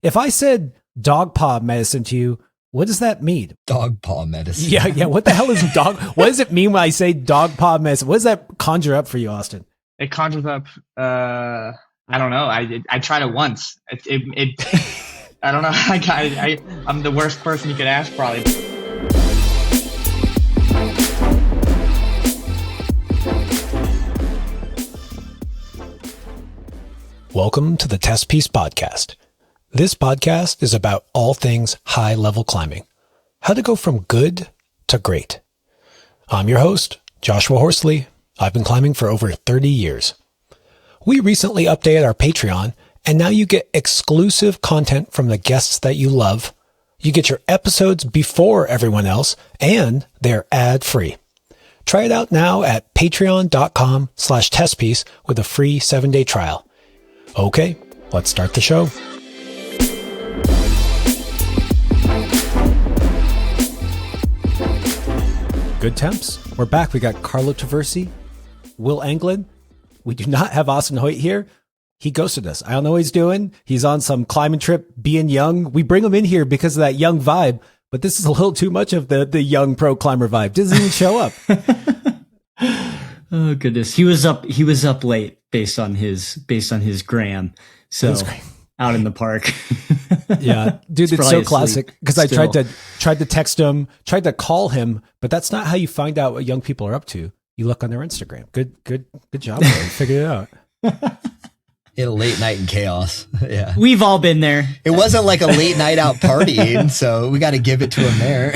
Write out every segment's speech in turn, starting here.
If I said dog paw medicine to you, what does that mean? Dog paw medicine. Yeah. What the hell is dog? What does it mean when I say dog paw medicine? What does that conjure up for you, Austin? It conjures up. I don't know. I tried it once. I don't know. I'm the worst person you could ask, probably. Welcome to the Test Piece Podcast. This podcast is about all things high-level climbing. How to go from good to great. I'm your host, Joshua Horsley. I've been climbing for over 30 years. We recently updated our Patreon, and now you get exclusive content from the guests that you love. You get your episodes before everyone else, and they're ad-free. Try it out now at patreon.com/testpiece with a free 7-day trial. Okay, let's start the show. Good temps. We're back. We got Carlo Traversi, Will Anglin. We do not have Austin Hoyt here. He ghosted us. I don't know what he's doing. He's on some climbing trip, being young. We bring him in here because of that young vibe, but this is a little too much of the young pro climber vibe. Doesn't even show up. Oh goodness, he was up late based on his gram. So out in the park. Yeah, dude, it's so classic because I tried to text him, tried to call him, but that's not how you find out what young people are up to. You look on their Instagram. Good job. You figured it out. A late night in chaos. Yeah, we've all been there. It wasn't like a late night out partying, so we got to give it to him there.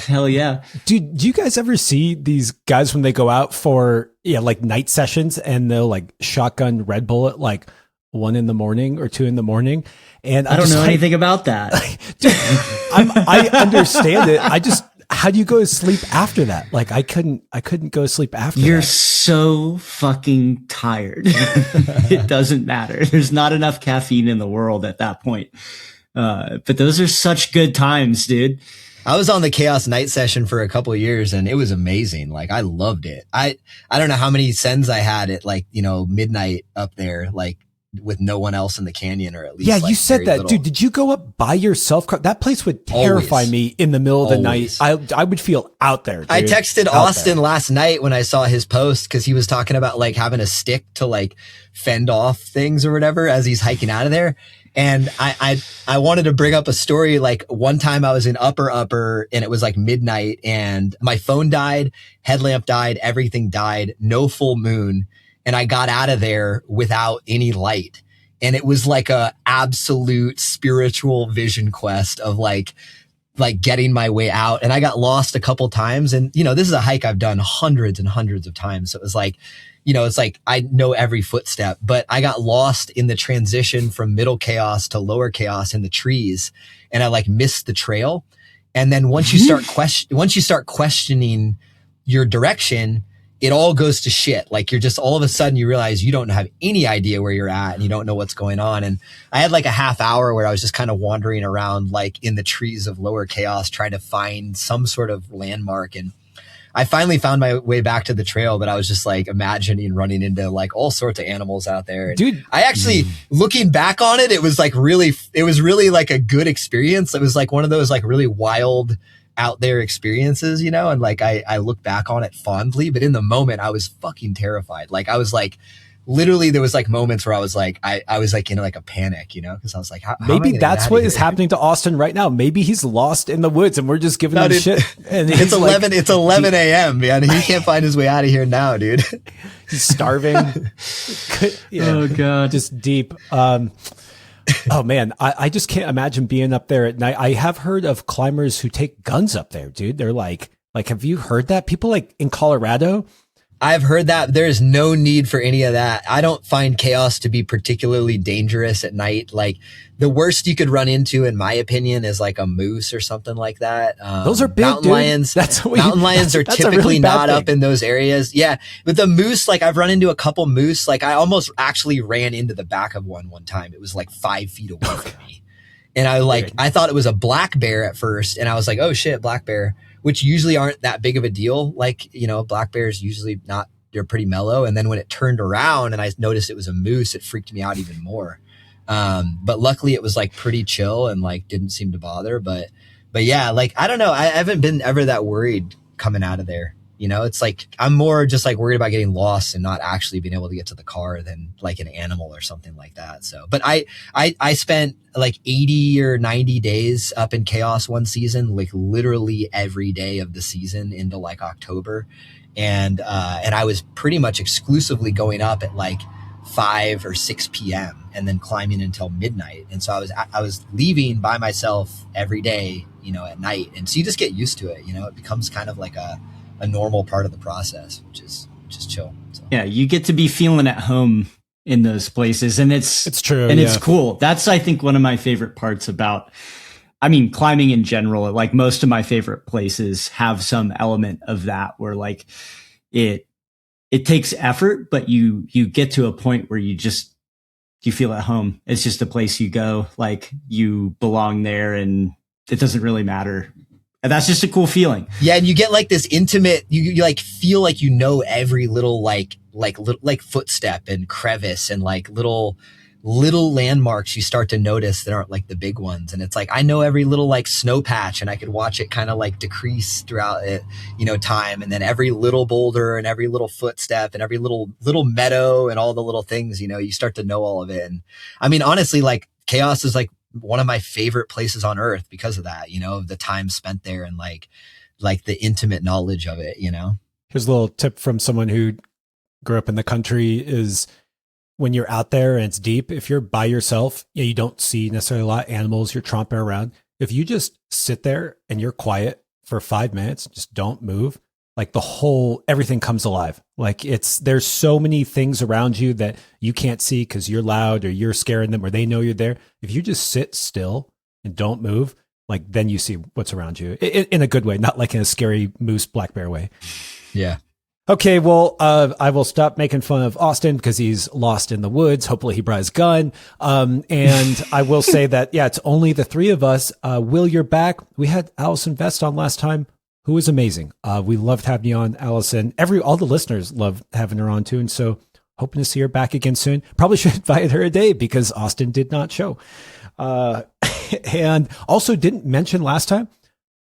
Hell yeah. Dude, do you guys ever see these guys when they go out for like night sessions and they'll like shotgun Red Bull at like 1 a.m. or 2 a.m? And I don't know anything about that. Dude, I understand it. How do you go to sleep after that? Like I couldn't go to sleep after that. You're so fucking tired. It doesn't matter. There's not enough caffeine in the world at that point. But those are such good times, dude. I was on the Chaos Night session for a couple of years and it was amazing. Like I loved it. I don't know how many sends I had at like, midnight up there, like with no one else in the canyon or at least. Yeah, like you said that, little. dude. Did you go up by yourself? That place would terrify me in the middle of the night. I would feel out there. Dude. I texted Austin last night when I saw his post because he was talking about like having a stick to like fend off things or whatever as he's hiking out of there. And I wanted to bring up a story. Like one time I was in upper and it was like midnight and my phone died, headlamp died, everything died, no full moon. And I got out of there without any light. And it was like a absolute spiritual vision quest of like getting my way out. And I got lost a couple times. And, this is a hike I've done hundreds and hundreds of times. So it was like, it's like I know every footstep, but I got lost in the transition from middle chaos to lower chaos in the trees. And I like missed the trail. And then once you start questioning your direction, it all goes to shit. Like you're just all of a sudden you realize you don't have any idea where you're at and you don't know what's going on. And I had like a half hour where I was just kind of wandering around like in the trees of lower chaos, trying to find some sort of landmark. And I finally found my way back to the trail, but I was just like imagining running into like all sorts of animals out there. And dude, I actually looking back on it, it was really like a good experience. It was like one of those like really wild out there experiences, and like I look back on it fondly, but in the moment I was fucking terrified. Like I was like, literally there was like moments where I was like, I was like in like a panic, because I was like, how maybe that's what is happening to Austin right now. Maybe he's lost in the woods and we're just giving him shit. And it's 11 a.m. man. He can't find his way out of here now, dude. He's starving. Oh God. Just deep. Oh man, I just can't imagine being up there at night. I have heard of climbers who take guns up there, dude. They're like, have you heard that? People like in Colorado. I've heard that. There's no need for any of that. I don't find chaos to be particularly dangerous at night. Like the worst you could run into, in my opinion, is like a moose or something like that. Those are big, mountain dude. lions. Mountain lions are typically really not up in those areas. Yeah. But the moose, like I've run into a couple moose. Like I almost actually ran into the back of one time. It was like 5 feet away from me. And I thought it was a black bear at first. And I was like, oh shit, black bear, which usually aren't that big of a deal. Like, black bears usually they're pretty mellow. And then when it turned around and I noticed it was a moose, it freaked me out even more. But luckily it was like pretty chill and like didn't seem to bother. But yeah, like, I don't know. I haven't been ever that worried coming out of there. You know, it's like, I'm more just like worried about getting lost and not actually being able to get to the car than like an animal or something like that. So, but I spent like 80 or 90 days up in Chaos one season, like literally every day of the season into like October. And I was pretty much exclusively going up at like 5 or 6 p.m. and then climbing until midnight. And so I was leaving by myself every day, you know, at night. And so you just get used to it, you know, it becomes kind of like a normal part of the process, which is chill. So. Yeah, you get to be feeling at home in those places, and it's true, and it's cool. That's, I think, one of my favorite parts about, I mean, climbing in general. Like, most of my favorite places have some element of that, where like it takes effort, but you get to a point where you feel at home. It's just a place you go, like you belong there, and it doesn't really matter. And that's just a cool feeling. Yeah, and you get like this intimate. You like feel like you know every little like footstep and crevice and like little landmarks you start to notice that aren't like the big ones. And it's like, I know every little like snow patch, and I could watch it kind of like decrease throughout it, you know, time. And then every little boulder and every little footstep and every little meadow and all the little things, you know, you start to know all of it. And I mean, honestly, like, Chaos is like one of my favorite places on earth because of that, you know, of the time spent there and like the intimate knowledge of it, you know. Here's a little tip from someone who grew up in the country is, when you're out there and it's deep, if you're by yourself, you don't see necessarily a lot of animals, you're tromping around. If you just sit there and you're quiet for 5 minutes, just don't move, like everything comes alive. Like, there's so many things around you that you can't see because you're loud or you're scaring them or they know you're there. If you just sit still and don't move, like, then you see what's around you in a good way, not like in a scary moose black bear way. Yeah. Okay, well, I will stop making fun of Austin because he's lost in the woods. Hopefully he brought his gun. And I will say that, yeah, it's only the three of us. Will, you're back. We had Allison Vest on last time, who was amazing. We loved having you on, Allison. All the listeners loved having her on too. And so hoping to see her back again soon. Probably should invite her a day because Austin did not show. And also didn't mention last time,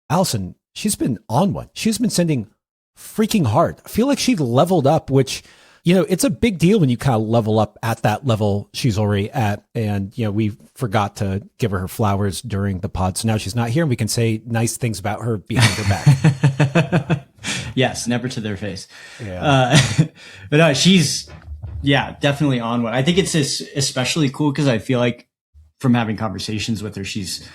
Allison, she's been on one. She's been sending freaking hard. I feel like she leveled up, which, you know, it's a big deal when you kind of level up at that level she's already at. And, you know, we forgot to give her flowers during the pod. So now she's not here and we can say nice things about her behind her back. Yes, never to their face. Yeah. But no, she's, definitely on one. I think it's especially cool because I feel like from having conversations with her, she's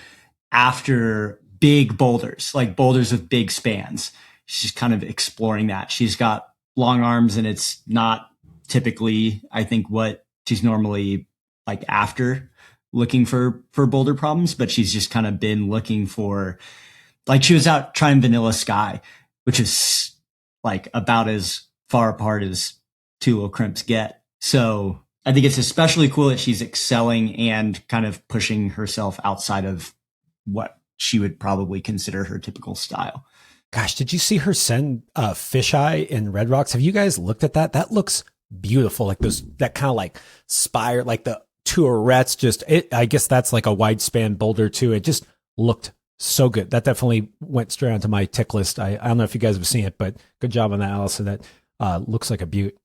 after big boulders, like boulders with big spans. She's kind of exploring that. She's got long arms, and it's not typically, I think, what she's normally like after, looking for boulder problems, but she's just kind of been looking for, like, she was out trying Vanilla Sky, which is like about as far apart as two little crimps get. So I think it's especially cool that she's excelling and kind of pushing herself outside of what she would probably consider her typical style. Gosh, did you see her send fisheye in Red Rocks? Have you guys looked at that? That looks beautiful. Like that kind of like spire, like the two arêtes. I guess that's like a wide span boulder too. It just looked so good. That definitely went straight onto my tick list. I don't know if you guys have seen it, but good job on that, Allison. That looks like a beaut.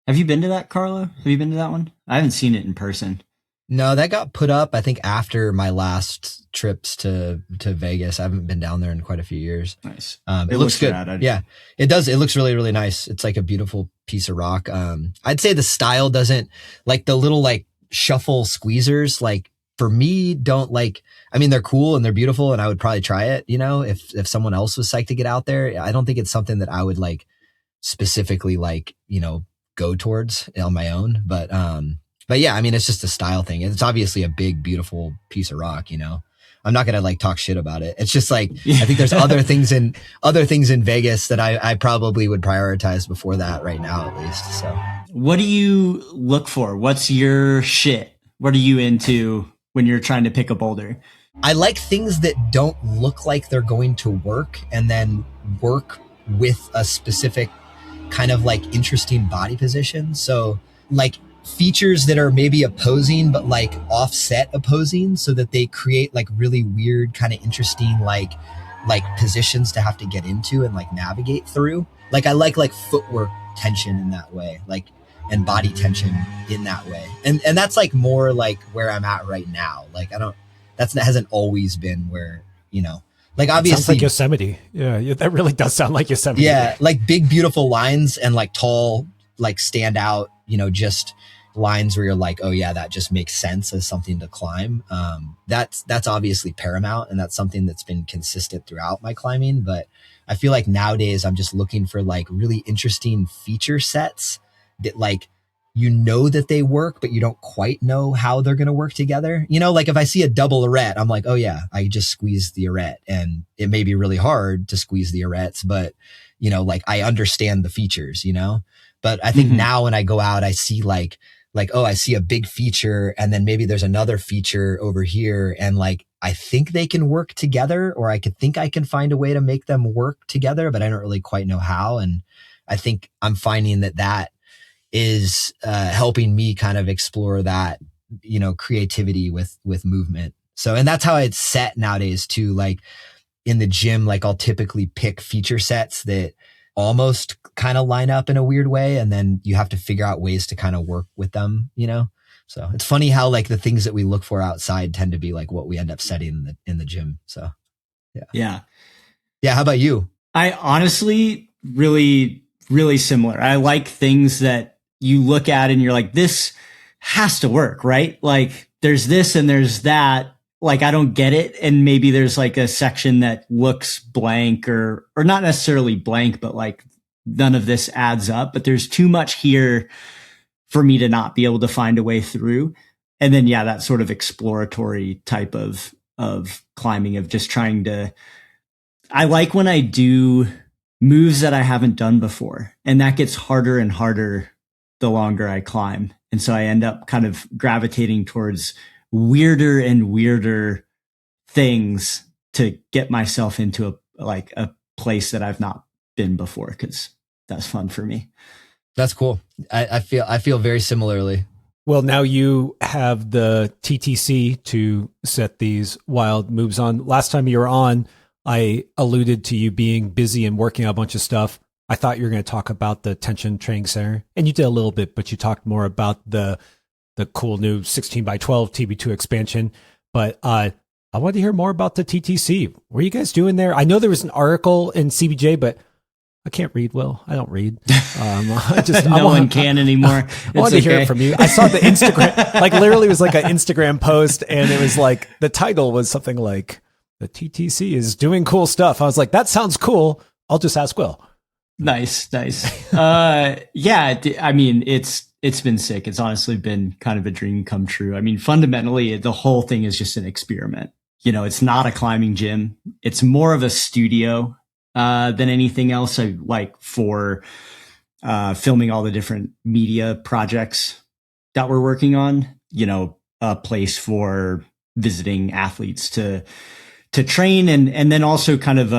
Have you been to that, Carlo? Have you been to that one? I haven't seen it in person. No, that got put up, I think, after my last trips to Vegas. I haven't been down there in quite a few years. Nice. It looks good. Yeah, it does. It looks really, really nice. It's like a beautiful piece of rock. I'd say the style doesn't, like, the little like shuffle squeezers, like, for me, don't like, I mean, they're cool and they're beautiful and I would probably try it, you know, if someone else was psyched to get out there. I don't think it's something that I would like specifically like, you know, go towards on my own. But yeah, I mean, it's just a style thing. It's obviously a big, beautiful piece of rock, you know. I'm not going to like talk shit about it. It's just like, I think there's other things in Vegas that I probably would prioritize before that right now, at least. So what do you look for? What's your shit? What are you into when you're trying to pick a boulder? I like things that don't look like they're going to work and then work with a specific kind of like interesting body position. So like, features that are maybe opposing, but like offset opposing, so that they create like really weird, kind of interesting, like positions to have to get into and like navigate through. Like I like footwork tension in that way, like, and body tension in that way. And that's like more like where I'm at right now. Like that hasn't always been where, like obviously. Sounds like Yosemite. Yeah, that really does sound like Yosemite. Yeah, like big, beautiful lines and like tall, like stand out, just lines where you're like, oh yeah, that just makes sense as something to climb. That's obviously paramount, and that's something that's been consistent throughout my climbing. But I feel like nowadays I'm just looking for like really interesting feature sets that like, that they work, but you don't quite know how they're going to work together. Like if I see a double arête, I'm like, oh yeah, I just squeezed the arête, and it may be really hard to squeeze the arêtes, but like I understand the features, but I think now when I go out, I see like, oh, I see a big feature, and then maybe there's another feature over here. And like, I think they can work together, or I could think I can find a way to make them work together, but I don't really quite know how. And I think I'm finding that is helping me kind of explore that, creativity with movement. So, and that's how it's set nowadays too. Like in the gym, like I'll typically pick feature sets that almost kind of line up in a weird way. And then you have to figure out ways to kind of work with them, So it's funny how like the things that we look for outside tend to be like what we end up setting in the gym. So yeah. How about you? I honestly really, really similar. I like things that you look at and you're like, this has to work, right? Like there's this and there's that. Like, I don't get it. And maybe there's like a section that looks blank or not necessarily blank, but like none of this adds up, but there's too much here for me to not be able to find a way through. And then, that sort of exploratory type of climbing, of just trying to, I like when I do moves that I haven't done before, and that gets harder and harder the longer I climb. And so I end up kind of gravitating towards weirder and weirder things to get myself into a place that I've not been before, because that's fun for me. That's cool. I feel very similarly. Well, now you have the TTC to set these wild moves on. Last time you were on, I alluded to you being busy and working on a bunch of stuff. I thought you were going to talk about the Tension Training Center, and you did a little bit, but you talked more about the cool new 16x12 TB2 expansion. But I wanted to hear more about the TTC. What are you guys doing there? I know there was an article in CBJ, but I can't read well. I don't read. No one can anymore. I wanted to hear it from you. I saw the Instagram, like literally it was like an Instagram post, and it was like, the title was something like, the TTC is doing cool stuff. I was like, that sounds cool. I'll just ask Will. Nice. I mean, it's been sick. It's honestly been kind of a dream come true. I mean, fundamentally, the whole thing is just an experiment. It's not a climbing gym. It's more of a studio than anything else. I like for filming all the different media projects that we're working on. A place for visiting athletes to train, and then also kind of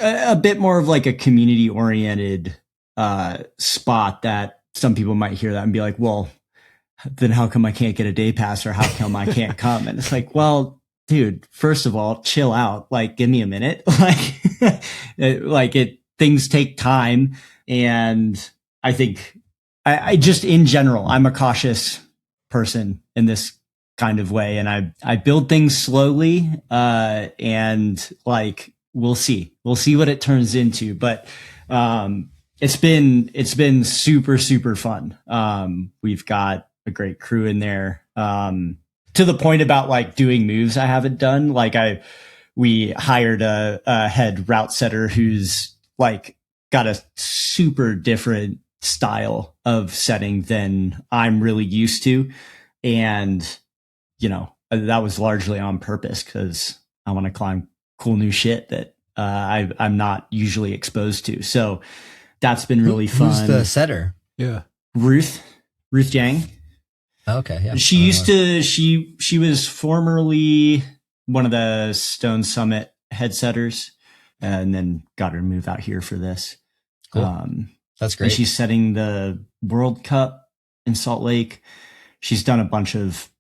a bit more of like a community oriented spot that some people might hear that and be like, well, then how come I can't get a day pass, or how come I can't come? And it's like, well, dude, first of all, chill out. Like, give me a minute. Things take time. And I think I just, in general, I'm a cautious person in this kind of way. And I build things slowly, and like, we'll see what it turns into. But, it's been super, super fun. We've got a great crew in there, to the point about like doing moves I haven't done. Like we hired a head route setter who's like got a super different style of setting than I'm really used to. And, that was largely on purpose, because I want to climb cool new shit that, I'm not usually exposed to. So that's been really fun. Who's the setter? Yeah. Ruth Jang. Okay. Yeah. She was formerly one of the Stone Summit head setters, and then got her to move out here for this. Cool. That's great. And she's setting the World Cup in Salt Lake. She's done a bunch of,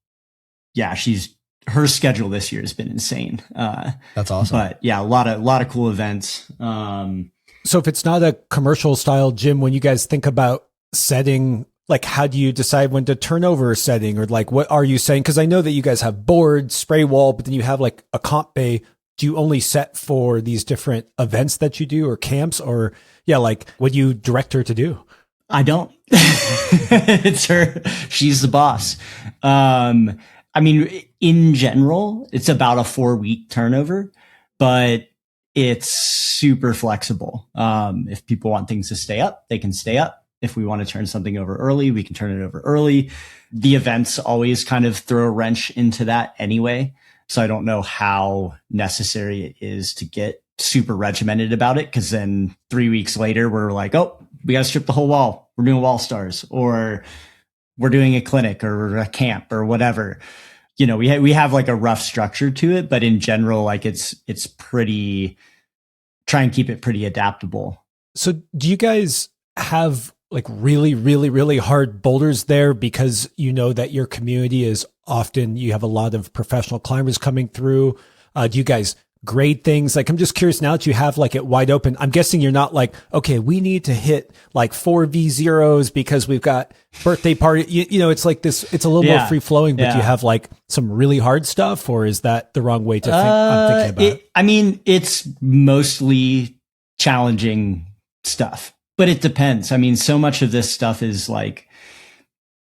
her schedule this year has been insane. That's awesome. But yeah, a lot of cool events. So if it's not a commercial style gym, when you guys think about setting, like, how do you decide when to turn over a setting, or like, what are you saying? Cause I know that you guys have boards, spray wall, but then you have like a comp bay. Do you only set for these different events that you do, or camps, or like what do you direct her to do? I don't. It's her. She's the boss. I mean, in general, it's about a 4-week turnover, but it's super flexible. If people want things to stay up, they can stay up. If we want to turn something over early, we can turn it over early. The events always kind of throw a wrench into that anyway. So I don't know how necessary it is to get super regimented about it, because then 3 weeks later, we're like, oh, we got to strip the whole wall. We're doing wall stars, or we're doing a clinic or a camp or whatever. You know, we have like a rough structure to it, but in general, like it's pretty, try and keep it pretty adaptable. So do you guys have like really, really, really hard boulders there, because you know that your community is often, you have a lot of professional climbers coming through? Do you guys grade things? Like, I'm just curious, now that you have like it wide open, I'm guessing you're not like, okay, we need to hit like 4 V0s because we've got birthday party. You know, it's like this, it's a little more free flowing, but you have like some really hard stuff, or is that the wrong way to think? I'm thinking about it. I mean, it's mostly challenging stuff, but it depends. I mean, so much of this stuff is like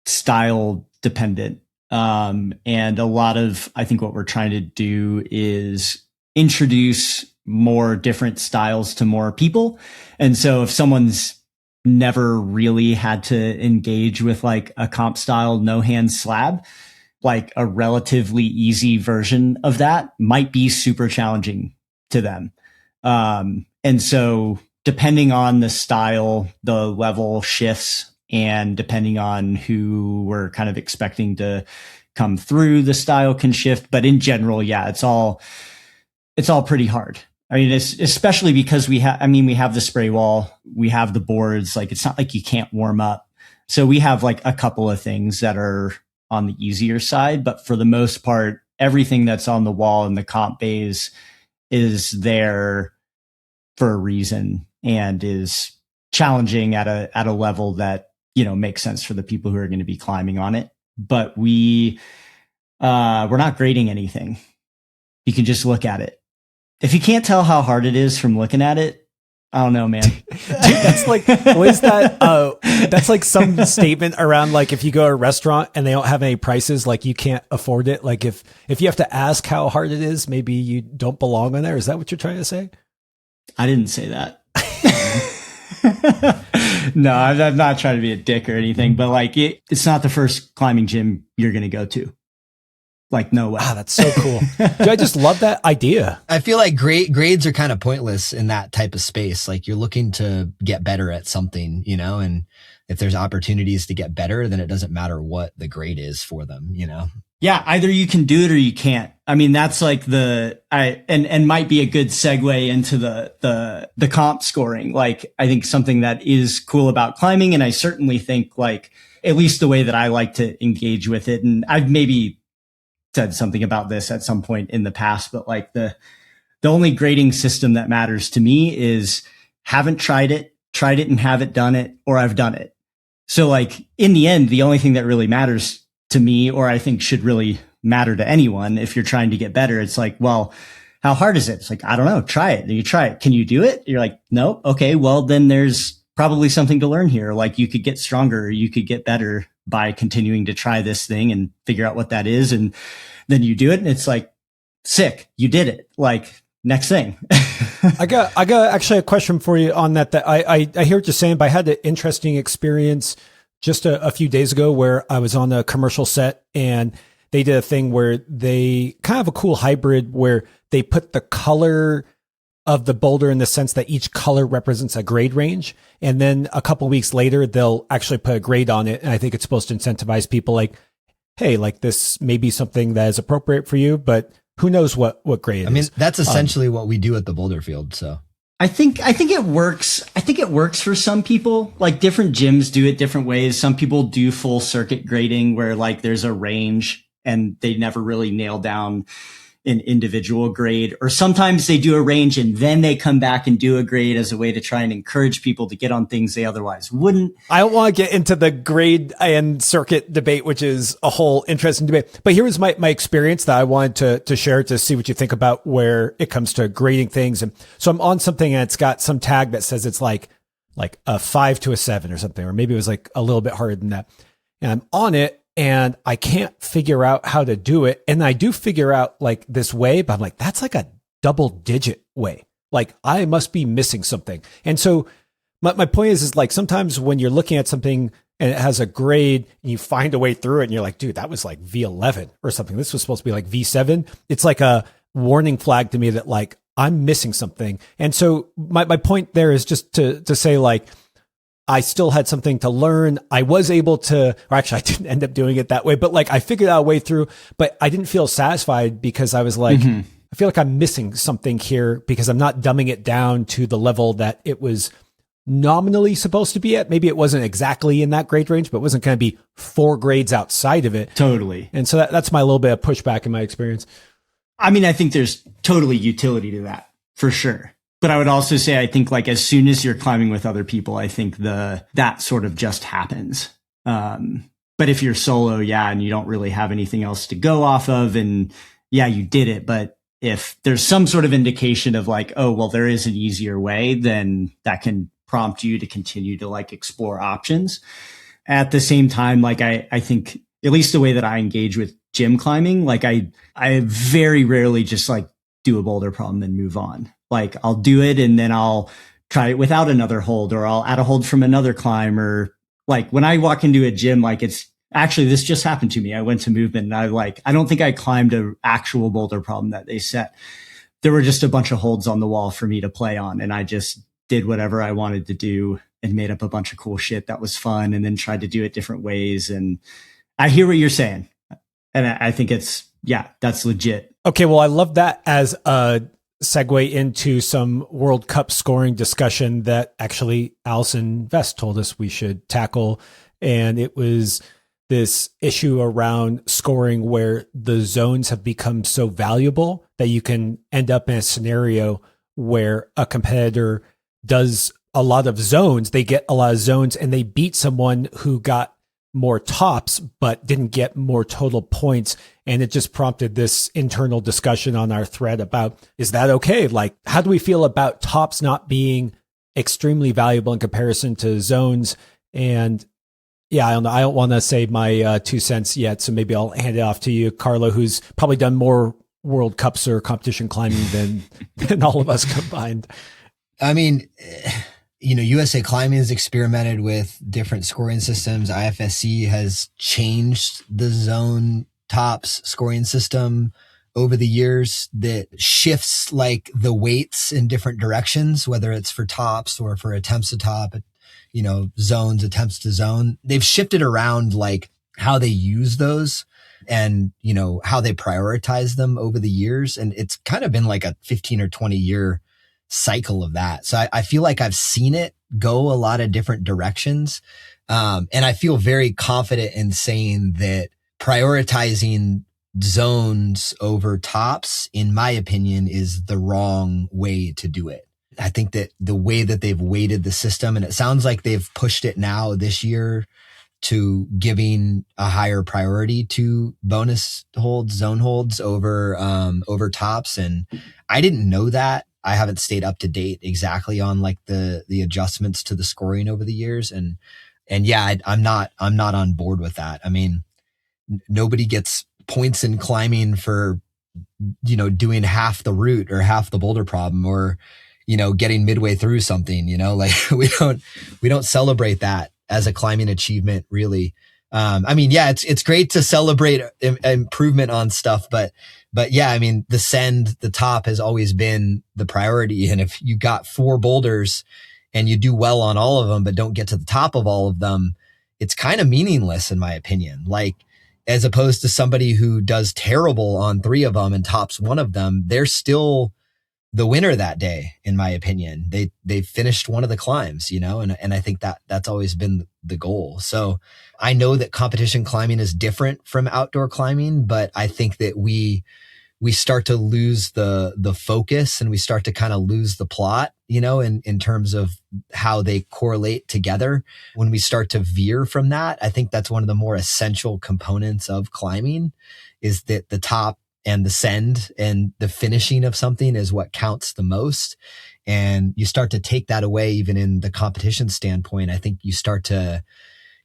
style dependent. And a lot of, I think what we're trying to do is introduce more different styles to more people. And so if someone's never really had to engage with like a comp style no hand slab, like a relatively easy version of that might be super challenging to them. And so depending on the style, the level shifts, and depending on who we're kind of expecting to come through, the style can shift. But in general, yeah, it's all pretty hard. I mean, it's especially because we have the spray wall, we have the boards, like it's not like you can't warm up. So we have like a couple of things that are on the easier side, but for the most part, everything that's on the wall in the comp bays is there for a reason and is challenging at a level that, you know, makes sense for the people who are going to be climbing on it. But we're not grading anything. You can just look at it. If you can't tell how hard it is from looking at it, I don't know, man. Dude, that's like, what is that? That's like some statement around like, if you go to a restaurant and they don't have any prices, like you can't afford it. Like if you have to ask how hard it is, maybe you don't belong on there. Is that what you're trying to say? I didn't say that. No, I'm not trying to be a dick or anything, but like it's not the first climbing gym you're going to go to. Like, no way. Ah, that's so cool. Dude, I just love that idea. I feel like grades are kind of pointless in that type of space. Like you're looking to get better at something, you know, and if there's opportunities to get better, then it doesn't matter what the grade is for them, you know? Yeah. Either you can do it or you can't. I mean, that's like and might be a good segue into the comp scoring. Like, I think something that is cool about climbing. And I certainly think like, at least the way that I like to engage with it. And I've maybe said something about this at some point in the past, but like the only grading system that matters to me is haven't tried it and haven't done it, or I've done it. So like in the end, the only thing that really matters to me, or I think should really matter to anyone, if you're trying to get better, it's like, well, how hard is it? It's like, I don't know. Try it. You try it. Can you do it? You're like, no. Okay. Well, then there's probably something to learn here. Like you could get stronger, or you could get better by continuing to try this thing and figure out what that is. And then you do it and it's like, sick, you did it. Like next thing. I got actually a question for you on that I hear what you're saying, but I had an interesting experience just a few days ago where I was on a commercial set and they did a thing where they kind of a cool hybrid where they put the color of the boulder in the sense that each color represents a grade range. And then a couple of weeks later, they'll actually put a grade on it. And I think it's supposed to incentivize people like, hey, like this may be something that is appropriate for you, but who knows what grade it is. I mean, that's essentially what we do at the boulder field. So I think it works. I think it works for some people. Like different gyms do it different ways. Some people do full circuit grading where like there's a range and they never really nail down an individual grade, or sometimes they do a range and then they come back and do a grade as a way to try and encourage people to get on things they otherwise wouldn't. I don't want to get into the grade and circuit debate, which is a whole interesting debate. But here was my experience that I wanted to share to see what you think about where it comes to grading things. And so I'm on something and it's got some tag that says it's like a 5 to a 7 or something, or maybe it was like a little bit harder than that. And I'm on it and I can't figure out how to do it. And I do figure out like this way, but I'm like, that's like a double digit way. Like I must be missing something. And so my point is like sometimes when you're looking at something and it has a grade and you find a way through it and you're like, dude, that was like V11 or something. This was supposed to be like V7. It's like a warning flag to me that like I'm missing something. And so my point there is just to say like, I still had something to learn. I was able to, or actually I didn't end up doing it that way, but like I figured out a way through, but I didn't feel satisfied because I was like, I feel like I'm missing something here because I'm not dumbing it down to the level that it was nominally supposed to be at. Maybe it wasn't exactly in that grade range, but it wasn't going to be 4 grades outside of it. Totally. And so that's my little bit of pushback in my experience. I mean, I think there's totally utility to that for sure. But I would also say, I think like as soon as you're climbing with other people, I think that sort of just happens. But if you're solo, yeah, and you don't really have anything else to go off of, and yeah, you did it. But if there's some sort of indication of like, oh, well, there is an easier way, then that can prompt you to continue to like explore options. At the same time, like I think at least the way that I engage with gym climbing, like I very rarely just like do a boulder problem and move on. Like I'll do it and then I'll try it without another hold, or I'll add a hold from another climb. Or like when I walk into a gym, like it's actually, this just happened to me. I went to movement and I don't think I climbed an actual boulder problem that they set. There were just a bunch of holds on the wall for me to play on. And I just did whatever I wanted to do and made up a bunch of cool shit that was fun, and then tried to do it different ways. And I hear what you're saying. And I think that's legit. Okay. Well, I love that as a segue into some World Cup scoring discussion that actually Alison Vest told us we should tackle. And it was this issue around scoring where the zones have become so valuable that you can end up in a scenario where a competitor does a lot of zones. They get a lot of zones and they beat someone who got more tops, but didn't get more total points. And it just prompted this internal discussion on our thread about, is that okay? Like, how do we feel about tops not being extremely valuable in comparison to zones? And yeah, I don't know. I don't want to say my 2 cents yet. So maybe I'll hand it off to you, Carlo, who's probably done more World Cups or competition climbing than all of us combined. I mean, USA Climbing has experimented with different scoring systems. IFSC has changed the zone tops scoring system over the years that shifts like the weights in different directions, whether it's for tops or for attempts to top, zones, attempts to zone. They've shifted around like how they use those and, how they prioritize them over the years. And it's kind of been like a 15 or 20 year cycle of that. So I feel like I've seen it go a lot of different directions. And I feel very confident in saying that prioritizing zones over tops, in my opinion, is the wrong way to do it. I think that the way that they've weighted the system, and it sounds like they've pushed it now this year to giving a higher priority to bonus holds, zone holds over tops. And I didn't know that. I haven't stayed up to date exactly on like the adjustments to the scoring over the years. And yeah, I'm not on board with that. I mean, nobody gets points in climbing for, doing half the route or half the boulder problem, or, getting midway through something, like we don't celebrate that as a climbing achievement, really. I mean, yeah, it's great to celebrate improvement on stuff, but yeah, I mean, the top has always been the priority. And if you got 4 boulders and you do well on all of them, but don't get to the top of all of them, it's kind of meaningless in my opinion. Like, as opposed to somebody who does terrible on 3 of them and tops 1 of them, they're still the winner that day, in my opinion. They finished one of the climbs, and I think that's always been the goal. So I know that competition climbing is different from outdoor climbing, but I think that we start to lose the focus, and we start to kind of lose the plot, in terms of how they correlate together. When we start to veer from that, I think that's one of the more essential components of climbing, is that the top and the send and the finishing of something is what counts the most. And you start to take that away, even in the competition standpoint. I think you start to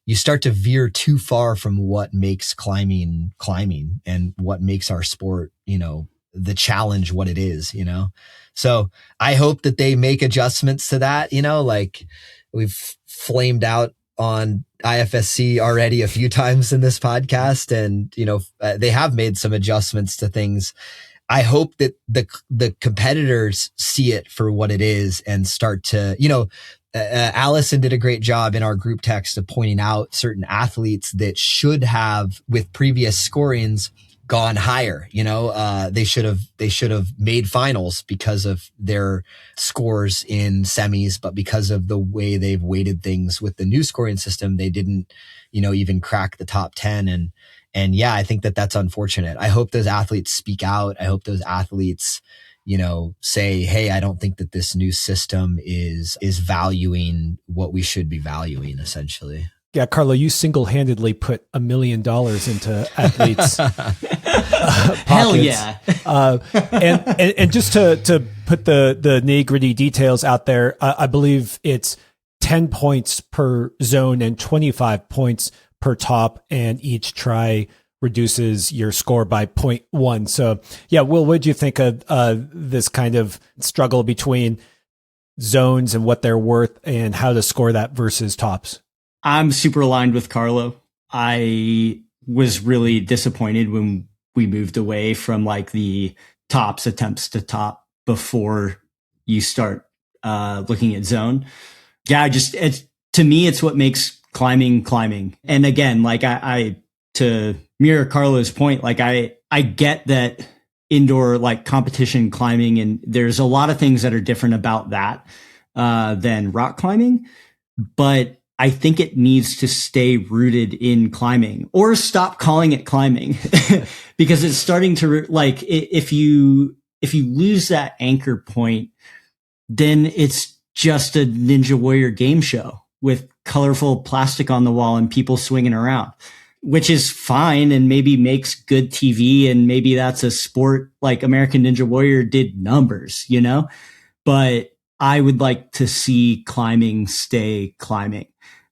veer too far from what makes climbing and what makes our sport, the challenge, what it is, So I hope that they make adjustments to that, like we've flamed out on IFSC already a few times in this podcast, and, they have made some adjustments to things. I hope that the competitors see it for what it is and start to, Allison did a great job in our group text of pointing out certain athletes that should have, with previous scorings, gone higher. They should have made finals because of their scores in semis, but because of the way they've weighted things with the new scoring system, they didn't, even crack the top 10. And yeah, I think that that's unfortunate. I hope those athletes speak out. I hope those athletes, say, hey, I don't think that this new system is valuing what we should be valuing, essentially. Yeah, Carlo, you single-handedly put $1 million into athletes' pockets. Hell yeah! And just to put the nitty-gritty details out there, I believe it's 10 points per zone and 25 points per top, and each try reduces your score by 0.1. So, yeah, Will, what did you think of this kind of struggle between zones and what they're worth and how to score that versus tops? I'm super aligned with Carlo. I was really disappointed when we moved away from like the tops attempts to top before you start looking at zone. Yeah, to me, it's what makes climbing. And again, like I to mirror Carlo's point, like I get that indoor like competition climbing, and there's a lot of things that are different about that than rock climbing, but I think it needs to stay rooted in climbing, or stop calling it climbing because it's starting to like, if you lose that anchor point, then it's just a Ninja Warrior game show with colorful plastic on the wall and people swinging around, which is fine and maybe makes good TV. And maybe that's a sport like American Ninja Warrior did numbers, but I would like to see climbing stay climbing.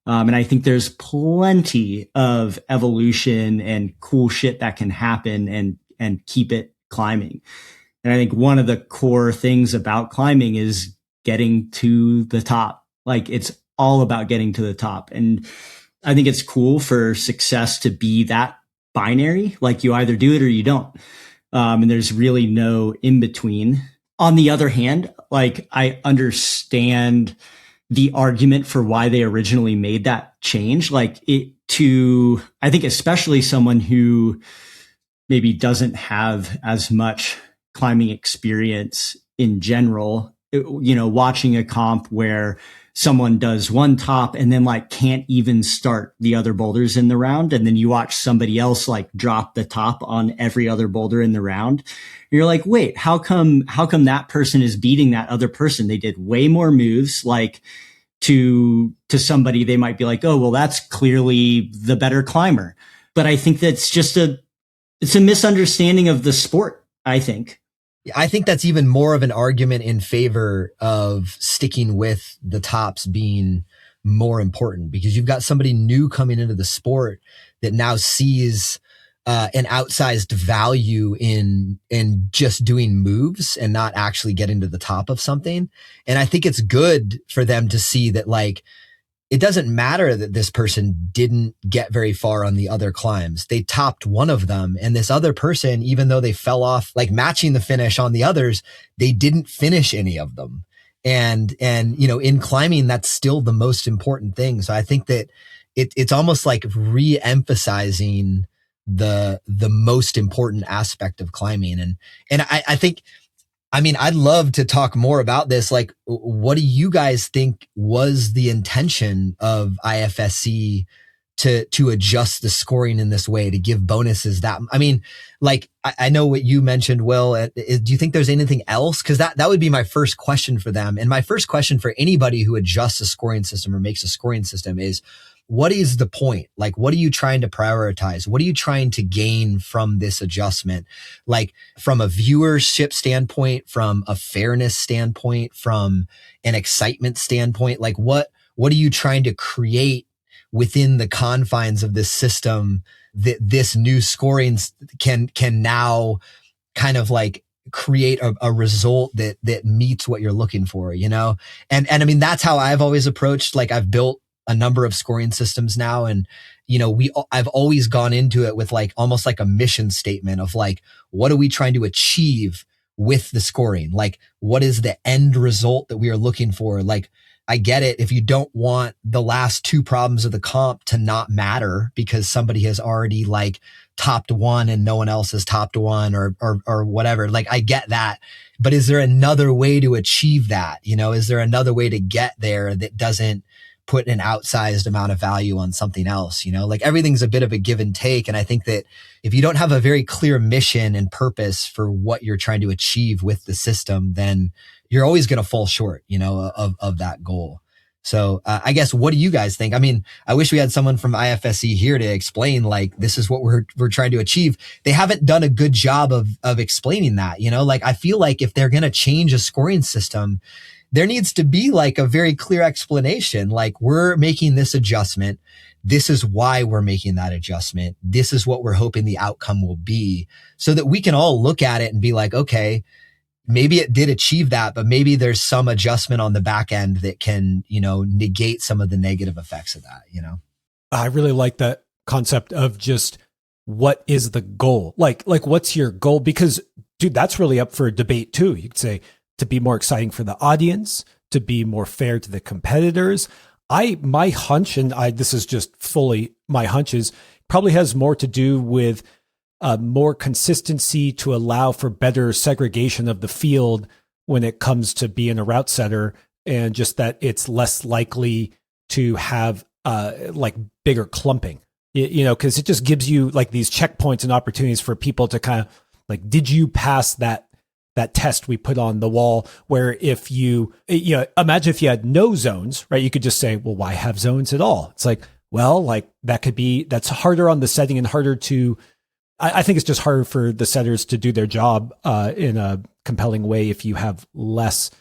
And I think there's plenty of evolution and cool shit that can happen and keep it climbing. And I think one of the core things about climbing is getting to the top. Like it's all about getting to the top. And I think it's cool for success to be that binary. Like you either do it or you don't. And there's really no in between. On the other hand, like I understand the argument for why they originally made that change, like I think especially someone who maybe doesn't have as much climbing experience in general, watching a comp where someone does one top and then like can't even start the other boulders in the round. And then you watch somebody else like drop the top on every other boulder in the round. And you're like, wait, how come that person is beating that other person? They did way more moves. Like to somebody, they might be like, oh, well, that's clearly the better climber. But I think that's just it's a misunderstanding of the sport, I think. I think that's even more of an argument in favor of sticking with the tops being more important, because you've got somebody new coming into the sport that now sees an outsized value in just doing moves and not actually getting to the top of something. And I think it's good for them to see that, like, it doesn't matter that this person didn't get very far on the other climbs. They topped one of them, and this other person, even though they fell off, like matching the finish on the others, they didn't finish any of them. And in climbing, that's still the most important thing. So I think that it's almost like re-emphasizing the most important aspect of climbing. And I think I mean, I'd love to talk more about this. Like, what do you guys think was the intention of IFSC to adjust the scoring in this way, to give bonuses that, I mean, like, I know what you mentioned, Will. Do you think there's anything else? Because that would be my first question for them. And my first question for anybody who adjusts a scoring system or makes a scoring system is, what is the point? Like, what are you trying to prioritize? What are you trying to gain from this adjustment? Like, from a viewership standpoint, from a fairness standpoint, from an excitement standpoint, like what are you trying to create within the confines of this system that this new scoring can now kind of like create a result that meets what you're looking for, you know? And I mean, that's how I've always approached, like, I've built a number of scoring systems now. And, you know, I've always gone into it with like almost like a mission statement of like, what are we trying to achieve with the scoring? Like, what is the end result that we are looking for? Like, I get it if you don't want the last two problems of the comp to not matter because somebody has already like topped one and no one else has topped one or whatever. Like, I get that. But is there another way to achieve that? You know, is there another way to get there that doesn't put an outsized amount of value on something else? You know, like, everything's a bit of a give and take. And I think that if you don't have a very clear mission and purpose for what you're trying to achieve with the system, then you're always going to fall short, you know, of that goal. So I guess, what do you guys think? I mean, I wish we had someone from IFSC here to explain, like, this is what we're trying to achieve. They haven't done a good job of explaining that, you know, like, I feel like if they're going to change a scoring system, there needs to be like a very clear explanation. Like, we're making this adjustment. This is why we're making that adjustment. This is what we're hoping the outcome will be, so that we can all look at it and be like, okay, maybe it did achieve that, but maybe there's some adjustment on the back end that can, you know, negate some of the negative effects of that, you know? I really like that concept of just, what is the goal? Like what's your goal? Because, dude, that's really up for debate too. You could say to be more exciting for the audience, to be more fair to the competitors. My hunch, and this is just fully my hunches, probably has more to do with more consistency to allow for better segregation of the field when it comes to being a route setter, and just that it's less likely to have like bigger clumping, you know, because it just gives you like these checkpoints and opportunities for people to kind of like, did you pass that test we put on the wall? Where if you know, imagine if you had no zones, right? You could just say, well, why have zones at all? It's like, well, like, that's harder on the setting and harder to, I think it's just harder for the setters to do their job in a compelling way if you have less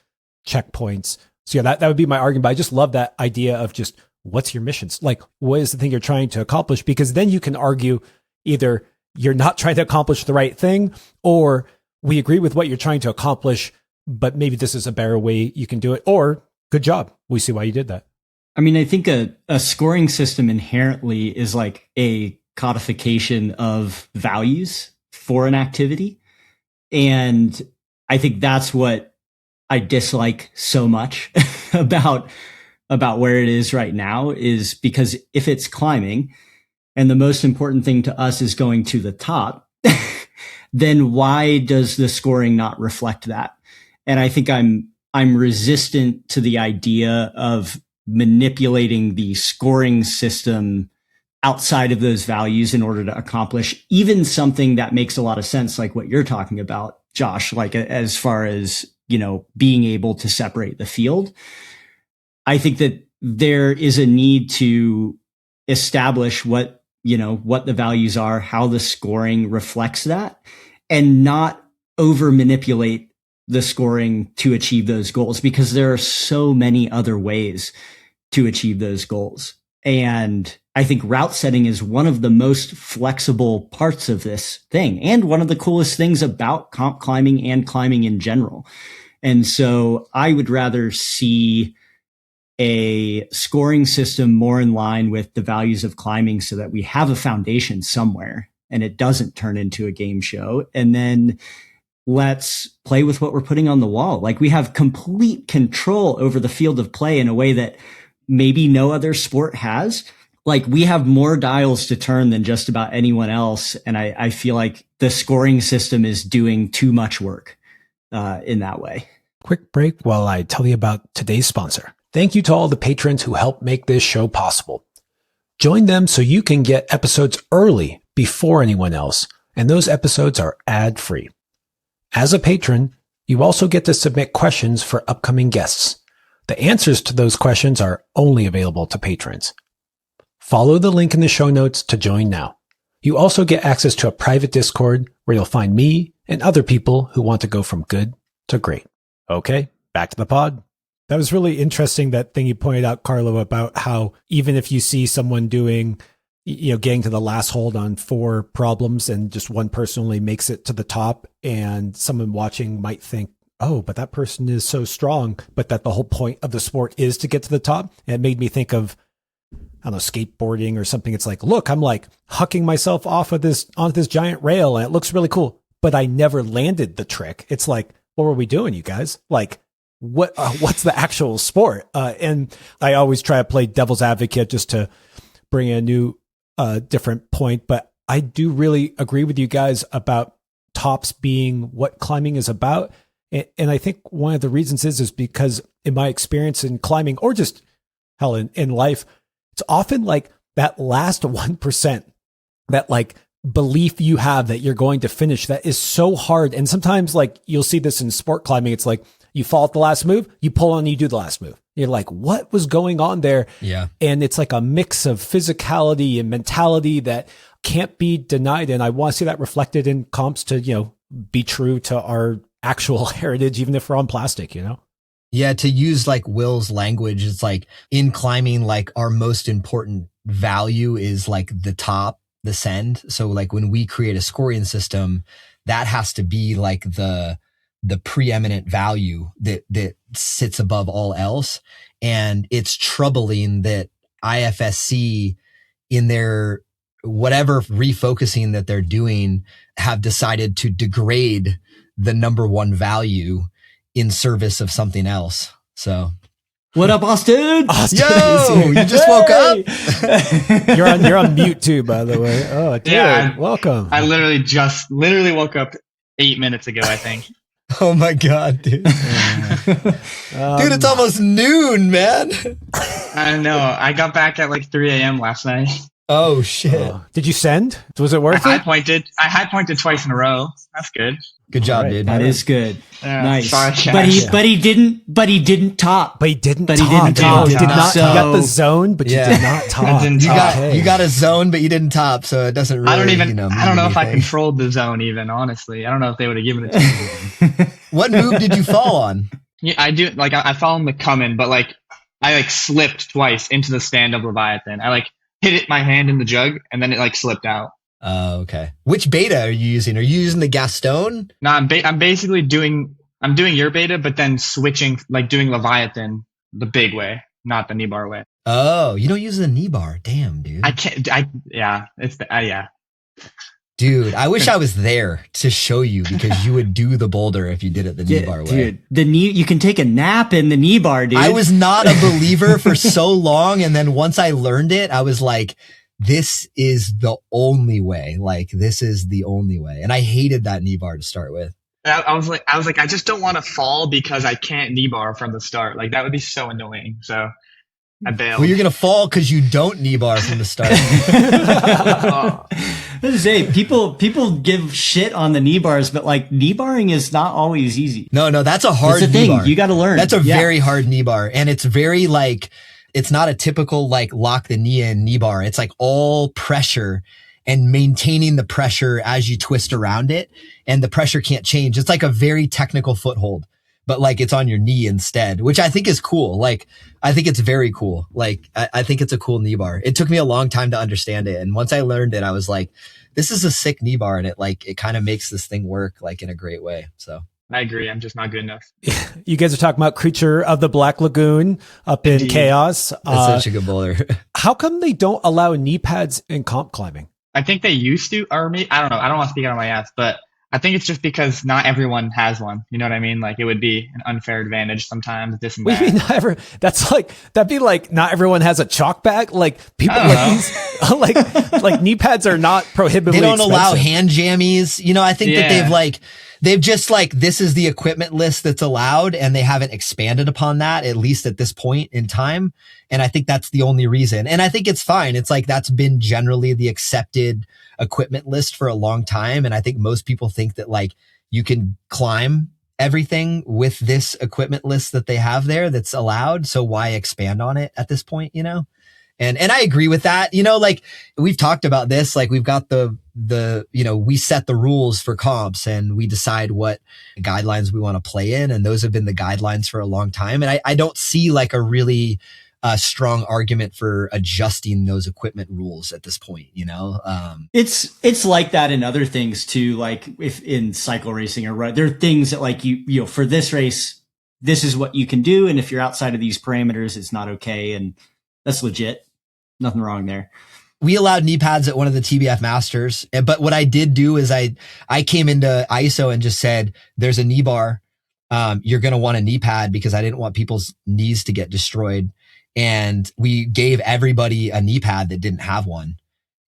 checkpoints. So yeah, that would be my argument. But I just love that idea of just, what's your missions? Like, what is the thing you're trying to accomplish? Because then you can argue either you're not trying to accomplish the right thing, or we agree with what you're trying to accomplish, but maybe this is a better way you can do it, or good job, we see why you did that. I mean, I think a scoring system inherently is like a codification of values for an activity. And I think that's what I dislike so much about where it is right now, is because if it's climbing and the most important thing to us is going to the top, then why does the scoring not reflect that? And I think I'm resistant to the idea of manipulating the scoring system outside of those values in order to accomplish even something that makes a lot of sense, like what you're talking about, Josh, like as far as, you know, being able to separate the field. I think that there is a need to establish what the values are, how the scoring reflects that, and not over manipulate the scoring to achieve those goals, because there are so many other ways to achieve those goals. And I think route setting is one of the most flexible parts of this thing, and one of the coolest things about comp climbing and climbing in general. And so I would rather see a scoring system more in line with the values of climbing, so that we have a foundation somewhere and it doesn't turn into a game show. And then let's play with what we're putting on the wall. Like, we have complete control over the field of play in a way that maybe no other sport has. Like, we have more dials to turn than just about anyone else. And I feel like the scoring system is doing too much work in that way. Quick break while I tell you about today's sponsor. Thank you to all the patrons who help make this show possible. Join them so you can get episodes early before anyone else, and those episodes are ad-free. As a patron, you also get to submit questions for upcoming guests. The answers to those questions are only available to patrons. Follow the link in the show notes to join now. You also get access to a private Discord where you'll find me and other people who want to go from good to great. Okay, back to the pod. That was really interesting, that thing you pointed out, Carlo, about how even if you see someone doing, getting to the last hold on 4 problems and just one person only makes it to the top, and someone watching might think, oh, but that person is so strong, but that the whole point of the sport is to get to the top. And it made me think of, I don't know, skateboarding or something. It's like, look, I'm like hucking myself onto this giant rail and it looks really cool, but I never landed the trick. It's like, what were we doing, you guys? Like, what's the actual sport? And I always try to play devil's advocate just to bring a new, different point. But I do really agree with you guys about tops being what climbing is about. And I think one of the reasons is because in my experience in climbing, or just hell in life, it's often like that last 1%, that like belief you have that you're going to finish, that is so hard. And sometimes like you'll see this in sport climbing. It's like you fall at the last move, you pull on, you do the last move. You're like, what was going on there? Yeah. And it's like a mix of physicality and mentality that can't be denied. And I want to see that reflected in comps to, be true to our actual heritage, even if we're on plastic, Yeah, to use like Will's language, it's like in climbing, like our most important value is like the top, the send. So like when we create a scoring system, that has to be like the preeminent value that sits above all else. And it's troubling that IFSC in their whatever refocusing that they're doing have decided to degrade the number one value in service of something else. So what up, Austin? Yo, you just woke up? You're on mute too, by the way. Oh, dude, Yeah, welcome. I literally woke up 8 minutes ago, I think. Oh my God, dude. Dude, it's almost noon, man. I know. I got back at like 3 a.m. last night. Oh shit. Did you send? Was it worth I it? high pointed twice in a row. That's good. Good job, Right. dude. That is good. Yeah, Nice. sorry, But he didn't top. But he didn't But top. he didn't top. You did not. So- You got the zone, but Yeah. you did not top. didn't top. You got a zone, but you didn't top, so it doesn't really. I don't even. mean I don't know if I anything. controlled the zone. Even honestly, I don't know if they would have given it to me. What move did you fall on? Yeah, I do. Like I fell in the come-in, but like I like slipped twice into the stand of Leviathan. I like hit my hand in the jug, and then it like slipped out. Oh, okay. Which beta are you using? Are you using the Gaston? No, I'm basically doing your beta, but then switching, like doing Leviathan the big way, not the knee bar way. Oh, you don't use the knee bar. Damn, dude. I can't. Yeah, yeah. Dude, I wish I was there to show you because you would do the boulder if you did it the knee bar way. Dude, you can take a nap in the knee bar, dude. I was not a believer for so long, and then once I learned it, I was like, this is the only way. Like, this is the only way. And I hated that knee bar to start with. I was like, I just don't want to fall because I can't knee bar from the start. Like that would be so annoying. So I bailed. Well, you're going to fall because you don't knee bar from the start. I was say people give shit on the knee bars, but like knee barring is not always easy. No, that's a hard That's the knee thing. bar. You got to learn. That's a very hard knee bar. And it's very like, it's not a typical like lock the knee in knee bar. It's like all pressure and maintaining the pressure as you twist around it. And the pressure can't change. It's like a very technical foothold, but like it's on your knee instead, which I think is cool. Like, I think it's very cool. Like, I think it's a cool knee bar. It took me a long time to understand it. And once I learned it, I was like, this is a sick knee bar. And it kind of makes this thing work like in a great way. So. I agree. I'm just not good enough. You guys are talking about Creature of the Black Lagoon up in Indeed. Chaos. That's such a good boulder. How come they don't allow knee pads in comp climbing? I think they used to, or me. I don't know. I don't want to speak out of my ass, but I think it's just because not everyone has one. You know what I mean? Like it would be an unfair advantage sometimes. This and What do you that. mean that's like, that'd be like, not everyone has a chalk bag. Like people like these, like knee pads are not prohibitively They don't allow expensive. hand jammies. You know, I think that Yeah. they've like, They've just like, this is the equipment list that's allowed, and they haven't expanded upon that, at least at this point in time. And I think that's the only reason. And I think it's fine. It's like, that's been generally the accepted equipment list for a long time. And I think most people think that like you can climb everything with this equipment list that they have there that's allowed. So why expand on it at this point, you know? And I agree with that. You know, like we've talked about this, like we've got the, you know, we set the rules for comps and we decide what guidelines we want to play in. And those have been the guidelines for a long time. And I don't see like a really strong argument for adjusting those equipment rules at this point, you know? It's like that in other things too. Like if in cycle racing or run, there are things that like you know, for this race, this is what you can do. And if you're outside of these parameters, it's not okay. And that's legit. Nothing wrong there. We allowed knee pads at one of the TBF Masters. But what I did do is I came into ISO and just said, there's a knee bar. You're going to want a knee pad because I didn't want people's knees to get destroyed. And we gave everybody a knee pad that didn't have one.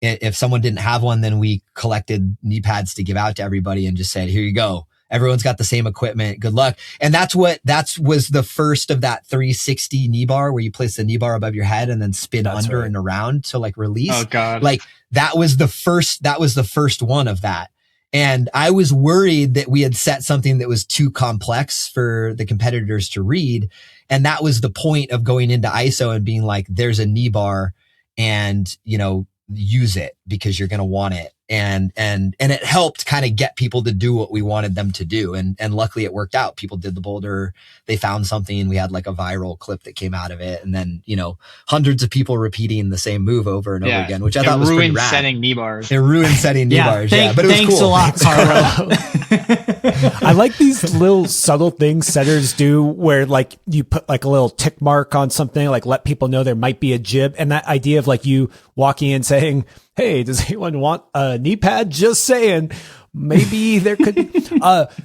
If someone didn't have one, then we collected knee pads to give out to everybody and just said, here you go. Everyone's got the same equipment. Good luck. And that was the first of that 360 knee bar where you place the knee bar above your head and then spin under and around to like release. Oh God. Like that was the first one of that. And I was worried that we had set something that was too complex for the competitors to read. And that was the point of going into ISO and being like, there's a knee bar and, you know, use it because you're going to want it. And it helped kind of get people to do what we wanted them to do. And luckily it worked out. People did the boulder. They found something. We had like a viral clip that came out of it. And then, you know, hundreds of people repeating the same move over and over again, which I thought was pretty rad. Setting knee bars. It ruined setting knee bars. But it was thanks cool. a lot, Carlo. I like these little subtle things setters do where like you put like a little tick mark on something, like let people know there might be a jib. And that idea of like you walking in saying, hey, does anyone want a knee pad? Just saying. Maybe there could.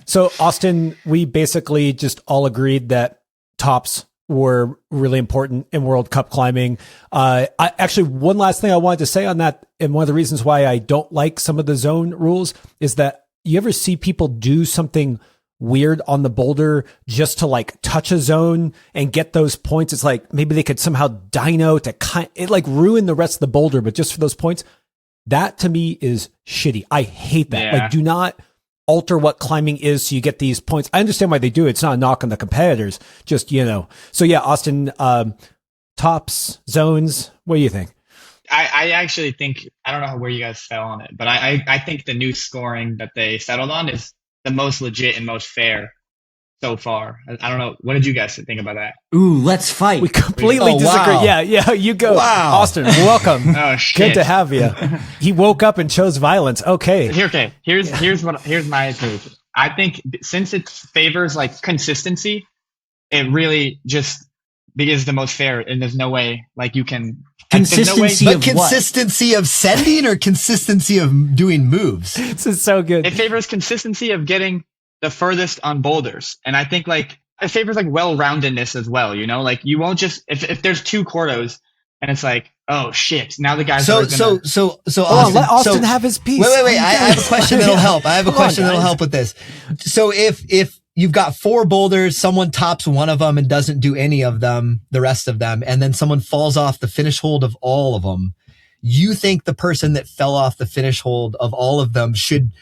So Austin, we basically just all agreed that tops were really important in World Cup climbing. Actually, one last thing I wanted to say on that, and one of the reasons why I don't like some of the zone rules is that you ever see people do something weird on the boulder just to like touch a zone and get those points. It's like maybe they could somehow dyno to it like ruin the rest of the boulder, but just for those points. That to me is shitty. I hate that. Yeah. Like, do not alter what climbing is so you get these points. I understand why they do it. It's not a knock on the competitors. Just, you know. So yeah, Austin, tops, zones. What do you think? I actually think, I don't know where you guys fell on it, but I think the new scoring that they settled on is the most legit and most fair so far. I don't know. What did you guys think about that? Ooh, let's fight. We completely disagree. Wow. Yeah, you go. Wow. Austin, welcome. Oh shit. Good to have you. He woke up and chose violence. Okay. Here's my take. I think since it favors like consistency, it really just is the most fair, and there's no way like you can Consistency But of consistency of sending or consistency of doing moves? This is so good. It favors consistency of getting the furthest on boulders, and I think like it favors like well-roundedness as well. You know, like you won't just if there's two quartos and it's like, oh shit, now the guys So are Austin, let Austin have his piece. Wait. I have a question that'll help. I have a question that'll help with this. So if you've got 4 boulders, someone tops one of them and doesn't do any of them, the rest of them, and then someone falls off the finish hold of all of them, you think the person that fell off the finish hold of all of them should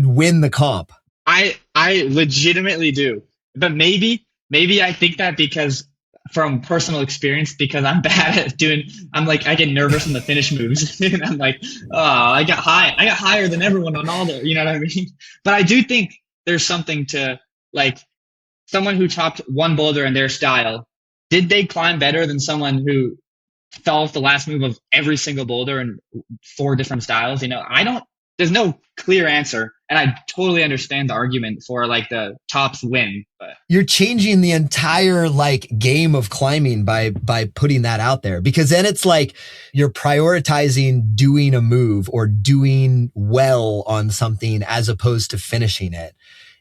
win the comp? I legitimately do, but maybe I think that because from personal experience, because I'm bad at I get nervous on the finish moves and I'm like, oh, I got higher than everyone on all the, you know what I mean? But I do think there's something to like someone who topped one boulder in their style. Did they climb better than someone who fell off the last move of every single boulder in 4 different styles? You know, there's no clear answer. And I totally understand the argument for like the tops win, but you're changing the entire like game of climbing by putting that out there, because then it's like you're prioritizing doing a move or doing well on something as opposed to finishing it.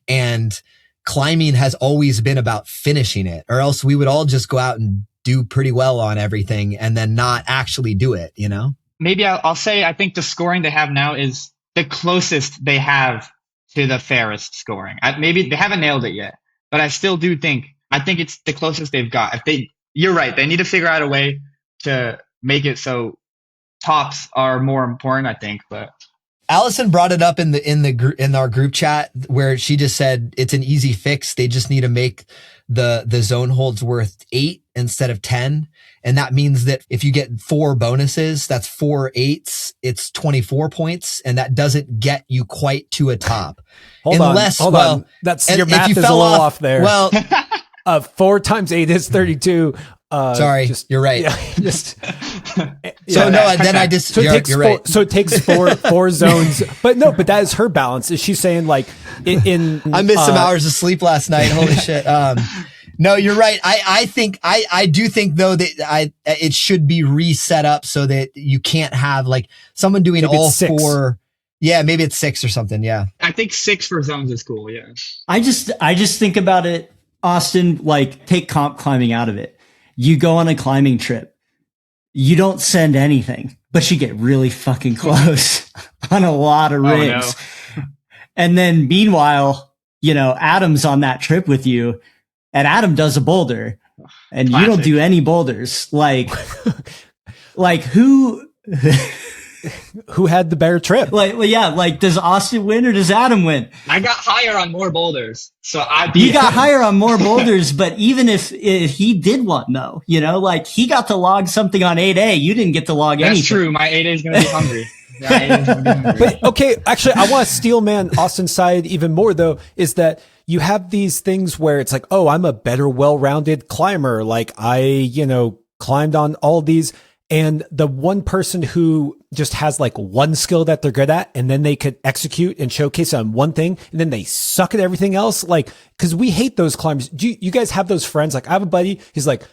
And climbing has always been about finishing it, or else we would all just go out and do pretty well on everything and then not actually do it, you know? Maybe I'll say I think the scoring they have now is the closest they have to the fairest scoring. Maybe they haven't nailed it yet, but I still do think it's the closest they've got. You're right. They need to figure out a way to make it so tops are more important, I think, but Allison brought it up in our group chat where she just said it's an easy fix. They just need to make the zone holds worth 8 instead of 10. And that means that if you get 4 bonuses, that's 4 8s. It's 24 points. And that doesn't get you quite to a top. Hold on. That's your math is a little off there. Well, 4 times 8 is 32. Sorry, you're right. Yeah, you're right. So it takes four zones, but that is her balance. Is she saying like I missed some hours of sleep last night. Holy shit. No, you're right. I do think though that it should be reset up so that you can't have like someone doing maybe all 4. Yeah, maybe it's 6 or something. Yeah. I think 6 for zones is cool. Yeah. I just think about it, Austin, like take comp climbing out of it. You go on a climbing trip. You don't send anything, but you get really fucking close on a lot of rigs. Oh, no. And then meanwhile, Adam's on that trip with you and Adam does a boulder and Classic. You don't do any boulders. Like who had the better trip? Like does Austin win or does Adam win? I got higher on more boulders, so You got higher on more boulders, but even if he did one though, like he got to log something on 8A, you didn't get to log anything. That's true. My 8A is going to be hungry. But okay, actually, I want to steel man Austin's side even more though. Is that you have these things where it's like, oh, I'm a better, well-rounded climber. Like I, climbed on all these. And the one person who just has like one skill that they're good at, and then they could execute and showcase on one thing, and then they suck at everything else. Like, cause we hate those climbers. Do you guys have those friends? Like I have a buddy, he's like,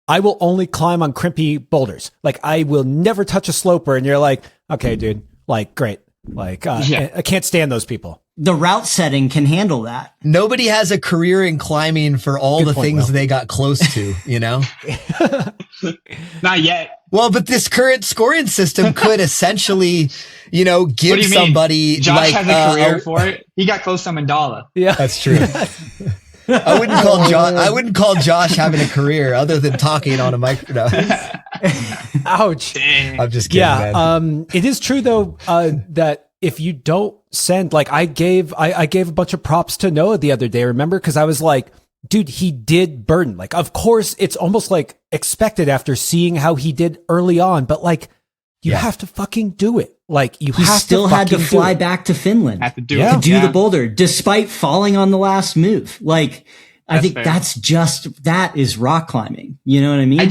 I will only climb on crimpy boulders. Like I will never touch a sloper. And you're like, okay, dude, like great. Like, I can't stand those people. The route setting can handle that. Nobody has a career in climbing for all the things they got close to, Not yet. Well, but this current scoring system could essentially, give somebody Josh like has a career for it. He got close to Mandala. Yeah, that's true. I wouldn't call Josh having a career other than talking on a microphone. Ouch. Dang. I'm just kidding. Yeah. Man. It is true though, that if you don't send, like I gave a bunch of props to Noah the other day, remember? Cause I was like, dude, he did burden. Like, of course it's almost like expected after seeing how he did early on, but like you have to fucking do it. Like he still had to fly back to Finland to do the boulder despite falling on the last move. Like I think fair. That is rock climbing. You know what I mean?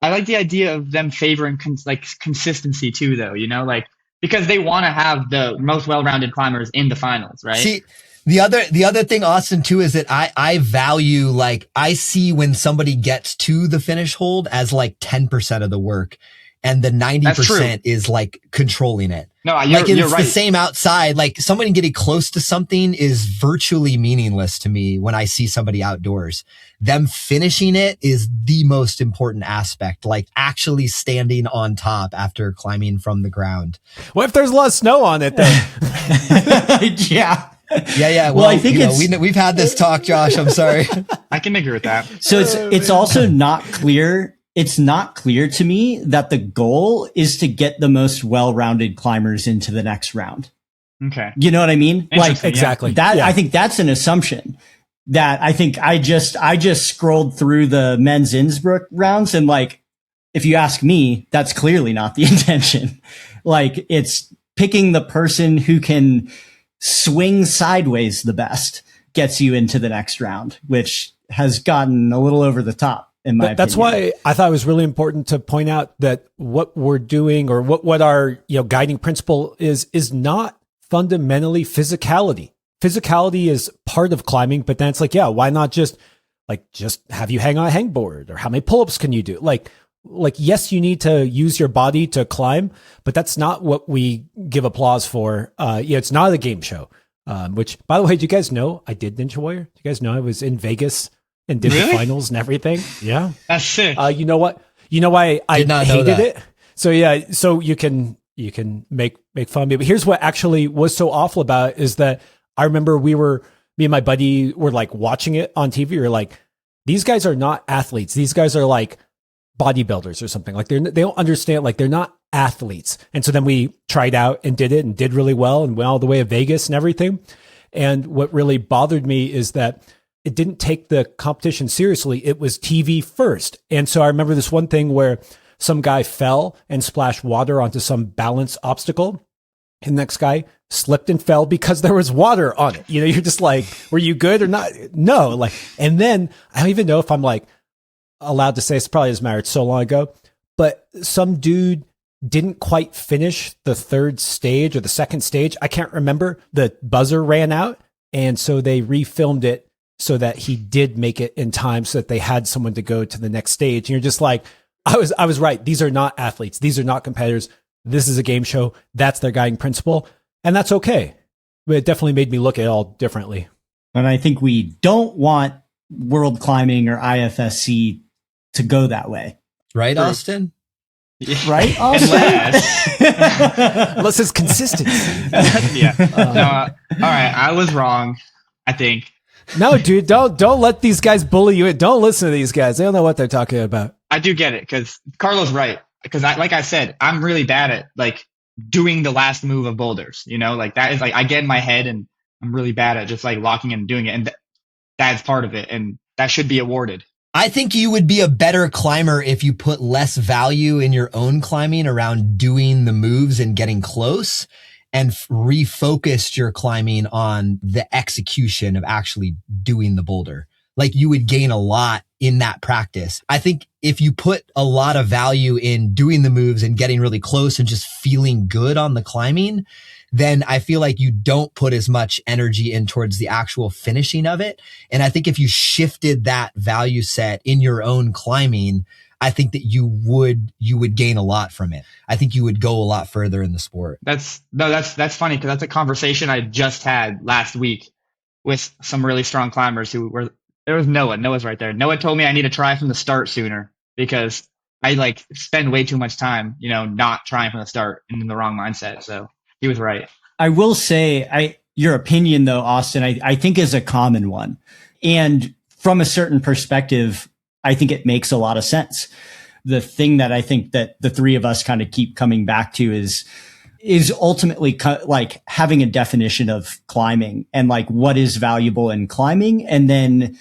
I like the idea of them favoring consistency too, though, like because they want to have the most well-rounded climbers in the finals, right? See, the other thing, Austin, too, is that I value, like, I see when somebody gets to the finish hold as like 10% of the work. And the 90% is like controlling it. No, you're right. The same outside. Like somebody getting close to something is virtually meaningless to me when I see somebody outdoors. Them finishing it is the most important aspect. Like actually standing on top after climbing from the ground. What if there's a lot of snow on it though? Yeah. Yeah. Well, I think we've had this talk, Josh. I'm sorry. I can agree with that. So it's also not clear. It's not clear to me that the goal is to get the most well-rounded climbers into the next round. Okay. You know what I mean? Like exactly. That I think that's an assumption that I think I just scrolled through the men's Innsbruck rounds and like, if you ask me, that's clearly not the intention. Like it's picking the person who can swing sideways the best gets you into the next round, which has gotten a little over the top. That's why I thought it was really important to point out that what we're doing or what our guiding principle is not fundamentally physicality. Physicality is part of climbing, but then it's like, why not just have you hang on a hangboard, or how many pull-ups can you do? Like yes, you need to use your body to climb, but that's not what we give applause for. It's not a game show. Which, by the way, do you guys know I did Ninja Warrior? Do you guys know I was in Vegas and did the finals and everything? Yeah. That's sick. You know what? You know why I hated it? So you can make fun of me. But here's what actually was so awful about it is that I remember me and my buddy were like watching it on TV. We were like, these guys are not athletes. These guys are like bodybuilders or something. Like they don't understand, like they're not athletes. And so then we tried out and did it and did really well and went all the way to Vegas and everything. And what really bothered me is that it didn't take the competition seriously. It was TV first. And so I remember this one thing where some guy fell and splashed water onto some balance obstacle. And the next guy slipped and fell because there was water on it. You know, you're just like, were you good or not? No. Like, and then I don't even know if I'm like allowed to say, it's probably doesn't matter. It's so long ago, but some dude didn't quite finish the third stage or the second stage. I can't remember. The buzzer ran out. And so they refilmed it so that he did make it in time so that they had someone to go to the next stage. And you're just like, I was right. These are not athletes. These are not competitors. This is a game show. That's their guiding principle. And that's okay. But it definitely made me look at it all differently. And I think we don't want world climbing or IFSC to go that way. Right, Austin? Right, Austin? Unless it's consistency. Yeah. All right. I was wrong, I think. No, dude, don't let these guys bully you. Don't listen to these guys. They don't know what they're talking about. I do get it because Carlo's right. Because like I said, I'm really bad at like doing the last move of boulders. You know, like that is like I get in my head and I'm really bad at just like locking in and doing it. And that's part of it. And that should be awarded. I think you would be a better climber if you put less value in your own climbing around doing the moves and getting close and refocused your climbing on the execution of actually doing the boulder. Like you would gain a lot in that practice. I think if you put a lot of value in doing the moves and getting really close and just feeling good on the climbing, then I feel like you don't put as much energy in towards the actual finishing of it. And I think if you shifted that value set in your own climbing, I think that you would gain a lot from it. I think you would go a lot further in the sport. That's funny because that's a conversation I just had last week with some really strong climbers there was Noah. Noah's right there. Noah told me I need to try from the start sooner because I like spend way too much time, not trying from the start and in the wrong mindset. So he was right. I will say your opinion though, Austin, I think is a common one. And from a certain perspective, I think it makes a lot of sense. The thing that I think that the three of us kind of keep coming back to is ultimately like having a definition of climbing and like what is valuable in climbing. And then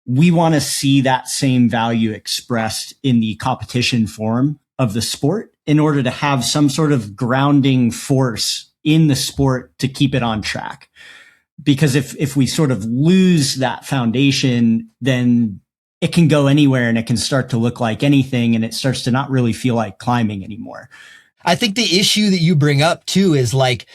we want to see that same value expressed in the competition form of the sport in order to have some sort of grounding force in the sport to keep it on track. Because if we sort of lose that foundation, then it can go anywhere and it can start to look like anything and it starts to not really feel like climbing anymore. I think the issue that you bring up too is like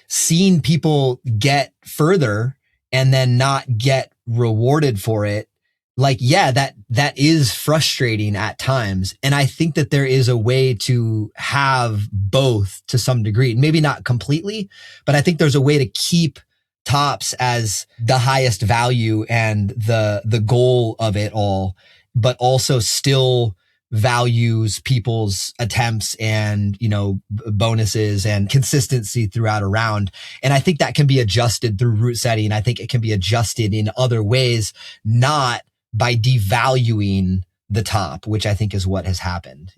seeing people get further and then not get rewarded for it. Like, yeah, that is frustrating at times. And I think that there is a way to have both to some degree, maybe not completely, but I think there's a way to keep tops as the highest value and the goal of it all, but also still values people's attempts and, bonuses and consistency throughout a round. And I think that can be adjusted through route setting. I think it can be adjusted in other ways, not by devaluing the top, which I think is what has happened,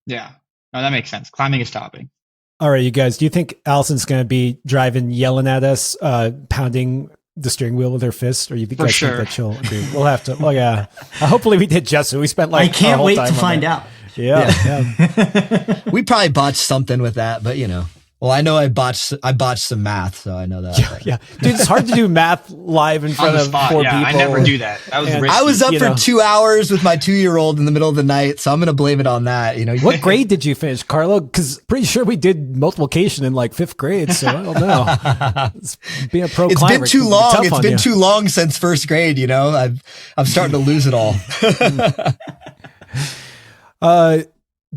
Yeah. No, that makes sense. Climbing is topping. All right, you guys, do you think Allison's going to be driving, yelling at us, pounding the steering wheel with her fist, or you think guys think that she'll agree? We'll have to. Well, yeah. Hopefully we did justice. We spent like I can't wait to find out. Yeah. We probably botched something with that, but well, I know I botched some math, so I know that. Yeah. Dude, it's hard to do math live in front of four people. I never do that. That was risky. I was up for 2 hours with my 2-year-old in the middle of the night, so I'm going to blame it on that. What grade did you finish, Carlo? Because pretty sure we did multiplication in like 5th grade, so I don't know. Being a pro climber, been too long. It's been too long since 1st grade. I'm starting to lose it all.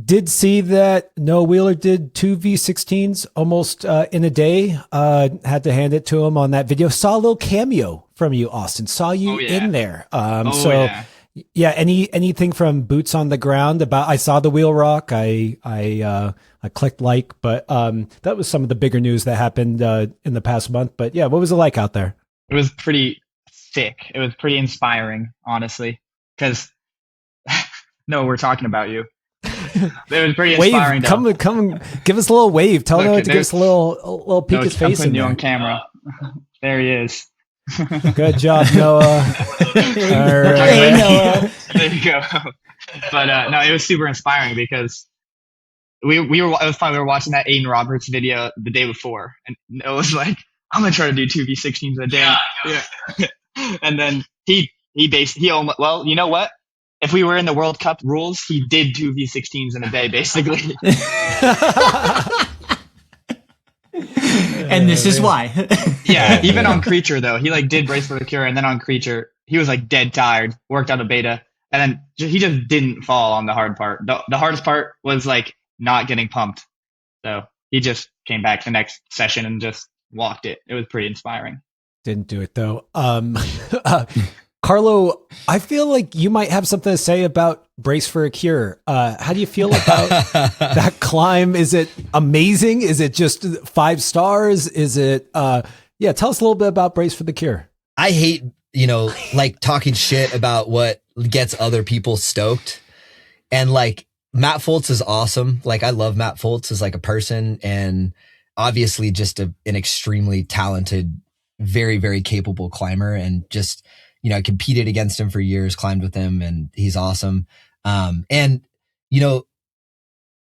Did see that Noah Wheeler did 2 V16s almost in a day. Had to hand it to him on that video. Saw a little cameo from you, Austin. Saw you in there. Yeah. Anything from boots on the ground about, I saw the wheel rock. I clicked like, but, that was some of the bigger news that happened, in the past month. But yeah, what was it like out there? It was pretty sick. It was pretty inspiring, honestly, because no, we're talking about you. It was pretty inspiring. Wave, come, give us a little wave. Tell him to give us a little peek no, his I'm face in putting you there. on camera. There he is. Good job, Noah. All right. Hey, Noah. There you go. But no, it was super inspiring because we were, it was fun. We were watching that Aiden Roberts video the day before, and it was like, I'm gonna try to do 2v16s a day. Yeah. And then he almost, well, you know what? If we were in the World Cup rules, he did 2v16s in a day, basically. And this is why. Yeah, even on Creature though, he like did brace for the cure, and then on Creature, he was like dead tired, worked out a beta, and then he just didn't fall on the hard part. The hardest part was like not getting pumped. So he just came back the next session and just walked it. It was pretty inspiring. Didn't do it though. Carlo, I feel like you might have something to say about Brace for a Cure. How do you feel about that climb? Is it amazing? Is it just 5 stars? Is it, yeah, tell us a little bit about Brace for the Cure. I hate, like talking shit about what gets other people stoked. And like Matt Foltz is awesome. Like I love Matt Foltz as like a person, and obviously just an extremely talented, very, very capable climber, and just, I competed against him for years, climbed with him, and he's awesome. And,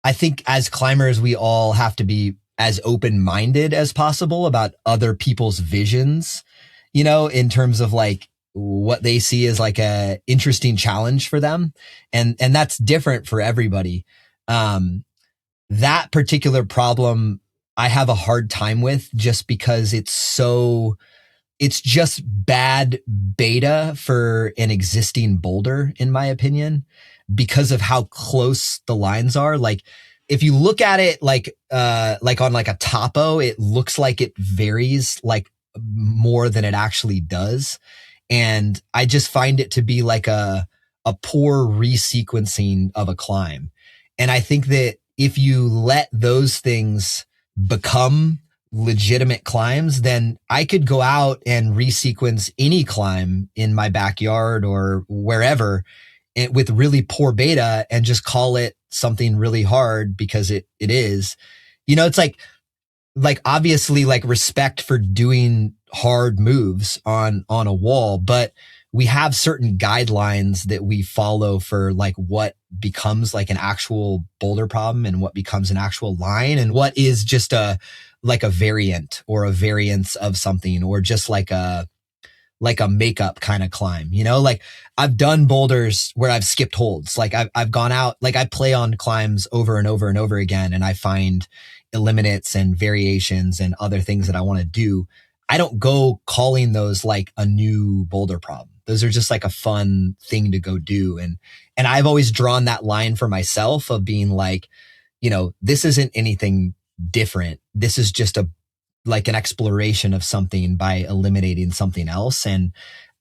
I think as climbers, we all have to be as open-minded as possible about other people's visions, in terms of like what they see as like a interesting challenge for them. And that's different for everybody. That particular problem I have a hard time with, just because it's just bad beta for an existing boulder, in my opinion, because of how close the lines are. Like if you look at it like on like a topo, it looks like it varies like more than it actually does. And I just find it to be like a poor resequencing of a climb. And I think that if you let those things become legitimate climbs, then I could go out and resequence any climb in my backyard or wherever with really poor beta and just call it something really hard because it is. It's like obviously like respect for doing hard moves on a wall, but we have certain guidelines that we follow for like what becomes like an actual boulder problem and what becomes an actual line and what is just like a variant or a variance of something, or just like a makeup kind of climb, like I've done boulders where I've skipped holds. Like I've gone out, like I play on climbs over and over and over again, and I find eliminates and variations and other things that I want to do. I don't go calling those like a new boulder problem. Those are just like a fun thing to go do. And I've always drawn that line for myself of being like, this isn't anything different. This is just like an exploration of something by eliminating something else. And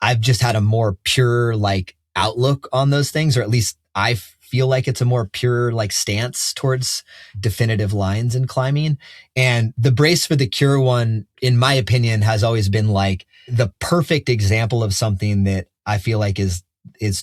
I've just had a more pure like outlook on those things, or at least I feel like it's a more pure like stance towards definitive lines in climbing. And the Brace for the Cure one, in my opinion, has always been like the perfect example of something that I feel like is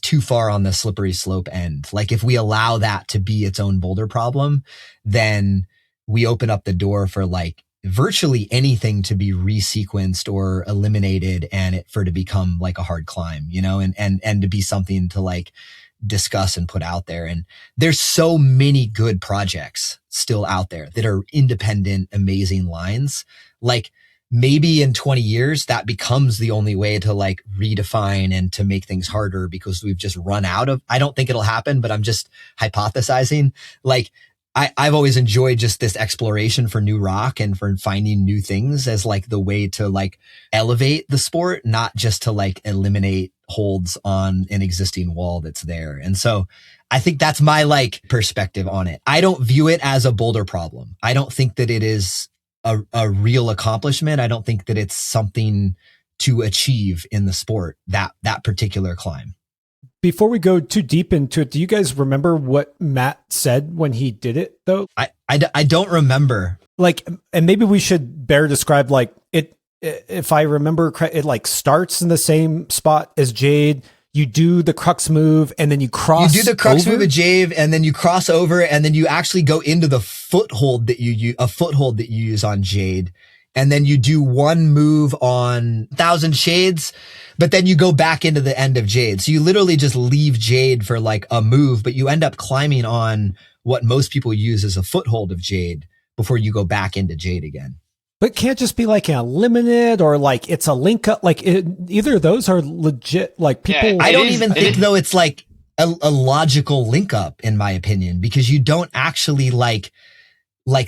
too far on the slippery slope end. Like if we allow that to be its own boulder problem, then we open up the door for like virtually anything to be resequenced or eliminated, and for to become like a hard climb, and to be something to like discuss and put out there. And there's so many good projects still out there that are independent, amazing lines. Like maybe in 20 years, that becomes the only way to like redefine and to make things harder, because we've just run out of, I don't think it'll happen, but I'm just hypothesizing. Like I've always enjoyed just this exploration for new rock and for finding new things as like the way to like elevate the sport, not just to like eliminate holds on an existing wall that's there. And so I think that's my like perspective on it. I don't view it as a boulder problem. I don't think that it is a real accomplishment. I don't think that it's something to achieve in the sport, that particular climb. Before we go too deep into it, do you guys remember what Matt said when he did it, though? I don't remember. Like, and maybe we should better describe, like, it, if I remember correct, it like starts in the same spot as Jade. You do the crux move and then you cross. You do the crux over? move of Jade and then you cross over and then you actually go into the foothold that you use on Jade. And then you do one move on Thousand Shades, but then you go back into the end of Jade. So you literally just leave Jade for like a move, but you end up climbing on what most people use as a foothold of Jade before you go back into Jade again. But it can't just be like a limited or like it's a link up. Like either of those are legit. Like people. Yeah, I don't even think though it's like a logical link up in my opinion, because you don't actually like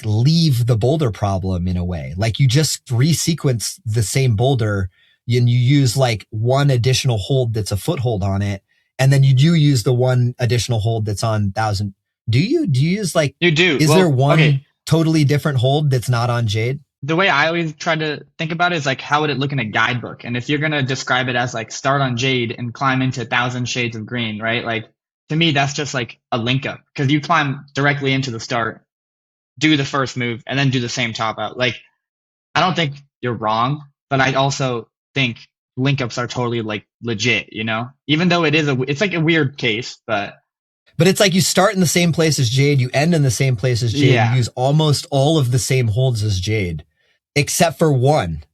leave the boulder problem in a way. Like you just resequence the same boulder and you use like one additional hold that's a foothold on it. And then you do use the one additional hold that's on Thousand. Do you use like, you do. Is there one totally different hold that's not on Jade? The way I always try to think about it is like, how would it look in a guidebook? And if you're going to describe it as like start on Jade and climb into Thousand Shades of Green, right? Like to me, that's just like a link up because you climb directly into the start, do the first move and then do the same top out. Like, I don't think you're wrong, but I also think link ups are totally like legit, you know, even though it's like a weird case, but it's like you start in the same place as Jade, you end in the same place as Jade, you use almost all of the same holds as Jade, except for one.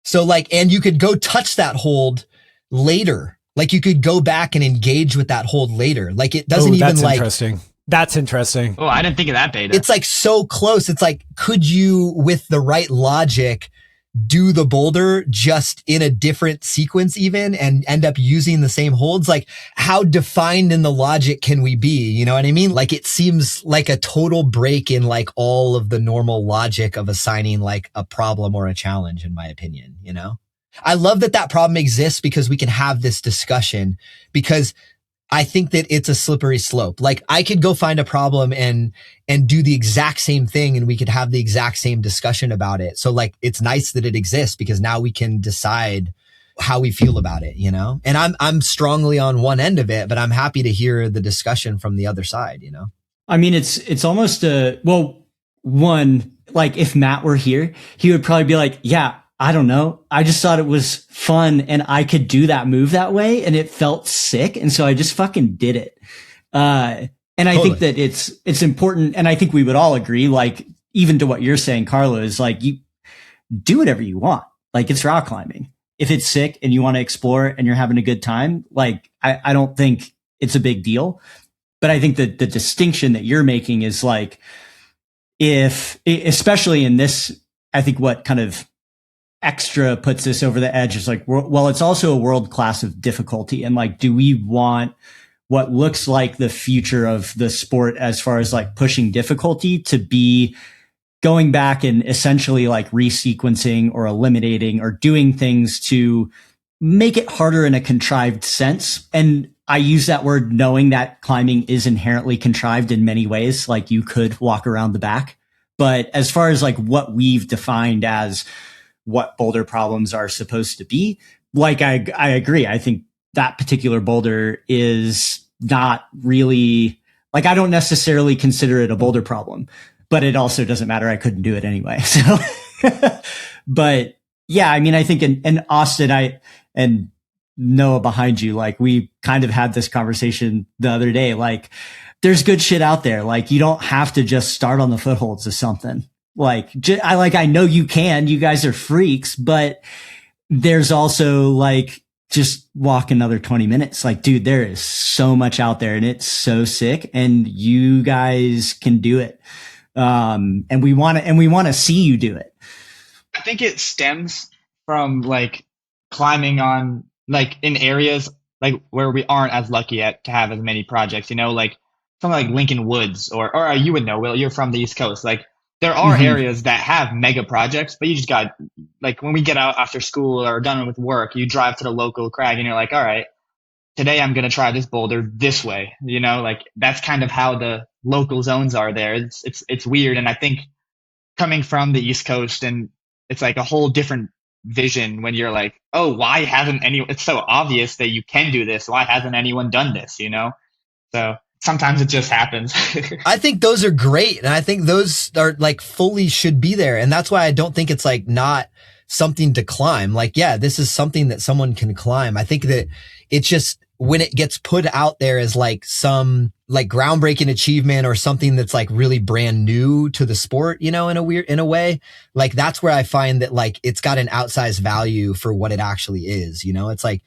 So like, and you could go touch that hold later. Like you could go back and engage with that hold later. Like it doesn't even like. Interesting. That's interesting. Oh, I didn't think of that beta. It's like so close. It's like, could you, with the right logic, do the boulder just in a different sequence even and end up using the same holds? Like how defined in the logic can we be? You know what I mean? Like it seems like a total break in like all of the normal logic of assigning like a problem or a challenge, in my opinion, you know? I love that problem exists because we can have this discussion, because I think that it's a slippery slope. Like I could go find a problem and do the exact same thing and we could have the exact same discussion about it. So like, it's nice that it exists because now we can decide how we feel about it, you know? And I'm strongly on one end of it, but I'm happy to hear the discussion from the other side, you know? I mean, it's almost like if Matt were here, he would probably be like, yeah, I don't know. I just thought it was fun and I could do that move that way and it felt sick. And so I just fucking did it. And I think that it's important. And I think we would all agree, like, even to what you're saying, Carlo, is like, you do whatever you want. Like it's rock climbing. If it's sick and you want to explore and you're having a good time, like, I don't think it's a big deal. But I think that the distinction that you're making is like, especially in this, I think what kind of extra puts this over the edge is like, well, it's also a world class of difficulty. And like, do we want what looks like the future of the sport as far as like pushing difficulty to be going back and essentially like resequencing or eliminating or doing things to make it harder in a contrived sense? And I use that word knowing that climbing is inherently contrived in many ways. Like you could walk around the back, but as far as like what we've defined as what boulder problems are supposed to be, like I agree. I think that particular boulder is not really, like, I don't necessarily consider it a boulder problem, but it also doesn't matter. I couldn't do it anyway. So, but yeah, I mean, I think in Austin, and Noah behind you, like we kind of had this conversation the other day, like there's good shit out there. Like you don't have to just start on the footholds of something. Like, I know you can, you guys are freaks, but there's also like, just walk another 20 minutes. Like, dude, there is so much out there and it's so sick and you guys can do it. And we want to see you do it. I think it stems from like climbing on like in areas like where we aren't as lucky to have as many projects, you know, like something like Lincoln Woods or you would know, Will, you're from the East Coast. Like, there are areas that have mega projects, but you just got, like, when we get out after school or done with work, you drive to the local crag and you're like, all right, today I'm going to try this boulder this way. You know, like that's kind of how the local zones are there. It's weird. And I think coming from the East Coast and it's like a whole different vision when you're like, oh, why hasn't anyone, it's so obvious that you can do this. Why hasn't anyone done this, you know? So sometimes it just happens. I think those are great. And I think those are like fully should be there. And that's why I don't think it's like not something to climb. Like, yeah, this is something that someone can climb. I think that it's just when it gets put out there as like some like groundbreaking achievement or something that's like really brand new to the sport, you know, in a way, like that's where I find that like it's got an outsized value for what it actually is. You know, it's like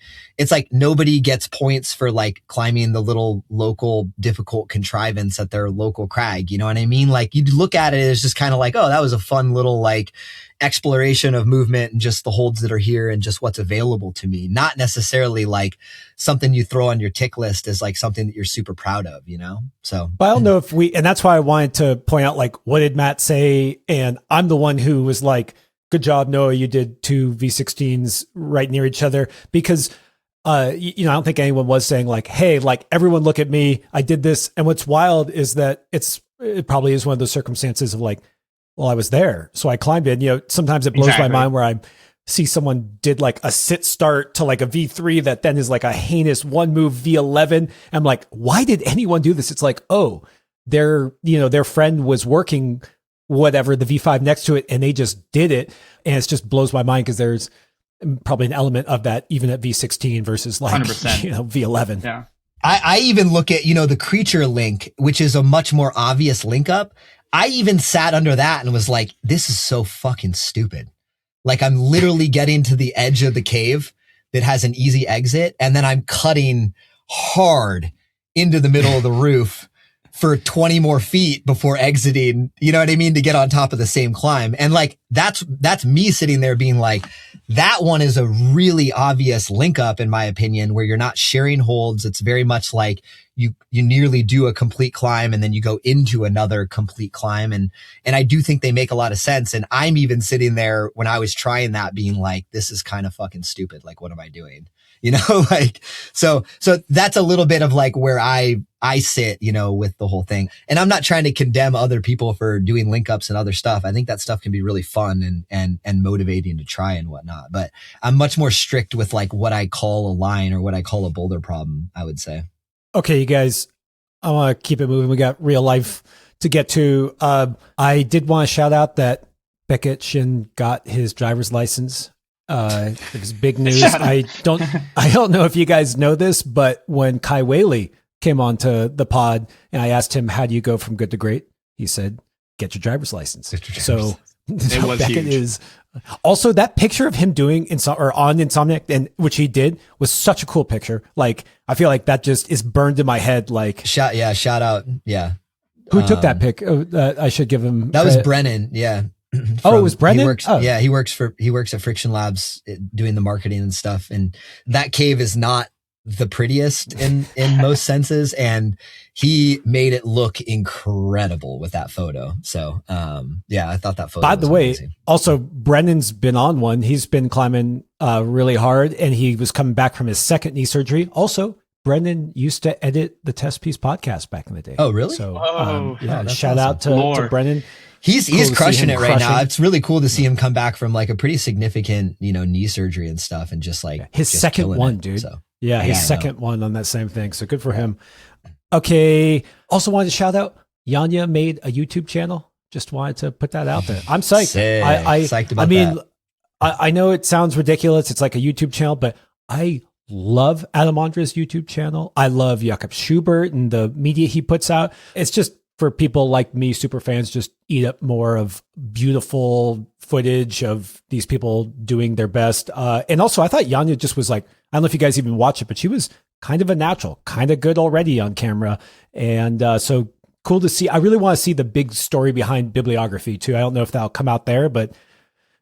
nobody gets points for like climbing the little local difficult contrivance at their local crag. You know what I mean? Like you look at it as just kind of like, oh, that was a fun little like exploration of movement and just the holds that are here and just what's available to me. Not necessarily like something you throw on your tick list as like something that you're super proud of, you know? So I don't know if and that's why I wanted to point out, like, what did Matt say? And I'm the one who was like, good job, Noah, you did 2 V16s right near each other, because you know, I don't think anyone was saying like, hey, like everyone look at me, I did this. And what's wild is that it probably is one of those circumstances of like, well, I was there, so I climbed it. You know, sometimes it blows my mind where I see someone did like a sit start to like a V3 that then is like a heinous one move V11. I'm like, why did anyone do this? It's like, oh, their friend was working whatever the V5 next to it, and they just did it. And it just blows my mind because there's probably an element of that even at V16 versus like 100%. You know, V11. Yeah. I even look at, you know, the creature link, which is a much more obvious link up. I even sat under that and was like, this is so fucking stupid. Like I'm literally getting to the edge of the cave that has an easy exit. And then I'm cutting hard into the middle of the roof for 20 more feet before exiting, you know what I mean? To get on top of the same climb. And like, that's me sitting there being like, that one is a really obvious link up in my opinion, where you're not sharing holds. It's very much like you nearly do a complete climb and then you go into another complete climb. And I do think they make a lot of sense. And I'm even sitting there when I was trying that being like, this is kind of fucking stupid. Like, what am I doing? You know, like, so that's a little bit of like where I sit, you know, with the whole thing. And I'm not trying to condemn other people for doing link ups and other stuff. I think that stuff can be really fun and motivating to try and whatnot. But I'm much more strict with like what I call a line or what I call a boulder problem, I would say. Okay, you guys, I want to keep it moving. We got real life to get to. I did want to shout out that Beckett Hsin got his driver's license. It was big news. I don't know if you guys know this, but when Kai Whaley came onto the pod and I asked him, how do you go from good to great? He said, get your driver's license. So Beckett huge. Is also that picture of him doing on Insomniac, and which he did, was such a cool picture. Like, I feel like that just is burned in my head. Like shout out. Yeah. Who took that pic? I should give him that credit. Was Brennan. Yeah. It was Brennan? Yeah, he works at Friction Labs doing the marketing and stuff. And that cave is not the prettiest in most senses. And he made it look incredible with that photo. So, yeah, I thought that photo was amazing. Also, Brennan's been on one. He's been climbing really hard, and he was coming back from his second knee surgery. Also, Brendan used to edit the Test Piece podcast back in the day. Oh, really? So, awesome. Shout out to Brendan. He's crushing it right now. It's really cool to see him come back from like a pretty significant, you know, knee surgery and stuff, and just like his just second one, dude. So, his second one on that same thing. So good for him. Okay. Also wanted to shout out, Janja made a YouTube channel. Just wanted to put that out there. I'm psyched. Psyched about that. I know it sounds ridiculous. It's like a YouTube channel, but I love Adam Ondra's YouTube channel. I love Jakob Schubert and the media he puts out. It's just, for people like me, super fans, just eat up more of beautiful footage of these people doing their best. And also, I thought Janja just was like, I don't know if you guys even watch it, but she was kind of a natural, kind of good already on camera. And so cool to see. I really want to see the big story behind bibliography too. I don't know if that'll come out there, but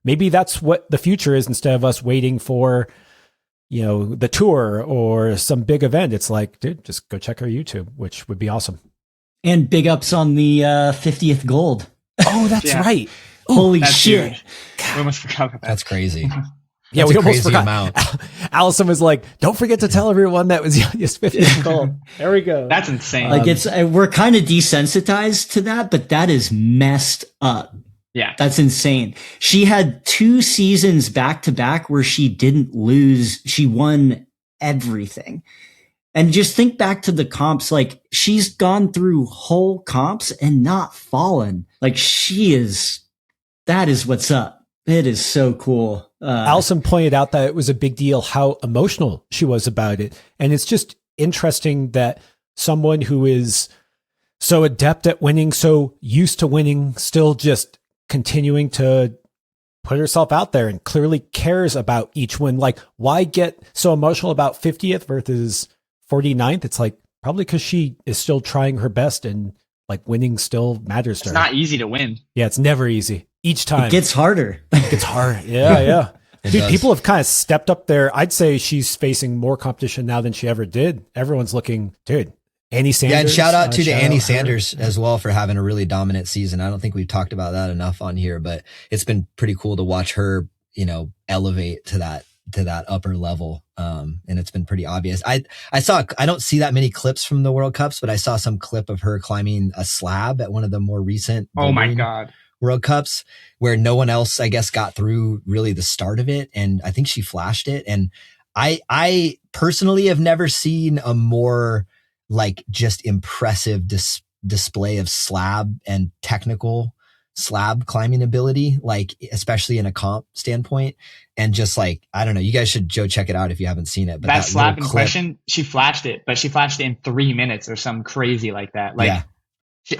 maybe that's what the future is, instead of us waiting for, you know, the tour or some big event. It's like, dude, just go check our YouTube, which would be awesome. And big ups on the 50th gold. Oh, that's right. Holy shit. We almost forgot about that. That's crazy. Yeah, we almost forgot. Allison was like, don't forget to tell everyone that was Janja's 50th gold. There we go. That's insane. Like we're kind of desensitized to that, but that is messed up. Yeah. That's insane. She had 2 seasons back to back where she didn't lose. She won everything. And just think back to the comps. Like, she's gone through whole comps and not fallen. Like, that is what's up. It is so cool. Allison pointed out that it was a big deal how emotional she was about it. And it's just interesting that someone who is so adept at winning, so used to winning, still just continuing to put herself out there and clearly cares about each win. Like, why get so emotional about 50th versus 49th? It's like, probably because she is still trying her best and like winning still matters to her. It's not easy to win. Yeah, it's never easy. Each time. It gets harder. It gets hard. Yeah, yeah. Dude, does. people have kind of stepped up there. I'd say she's facing more competition now than she ever did. Everyone's looking, dude, Annie Sanders. Yeah, and shout out to shout Annie out Sanders as well for having a really dominant season. I don't think we've talked about that enough on here, but it's been pretty cool to watch her, elevate to that upper level. And it's been pretty obvious. I don't see that many clips from the World Cups, but I saw some clip of her climbing a slab at one of the more recent Oh my God. World Cups where no one else, I guess, got through really the start of it. And I think she flashed it. And I personally have never seen a more like just impressive display of slab and technical slab climbing ability, like especially in a comp standpoint. And just like, I don't know, you guys should check it out if you haven't seen it. But that slab in clip, question, she flashed it, but she flashed it in 3 minutes or something crazy like that. Like, yeah.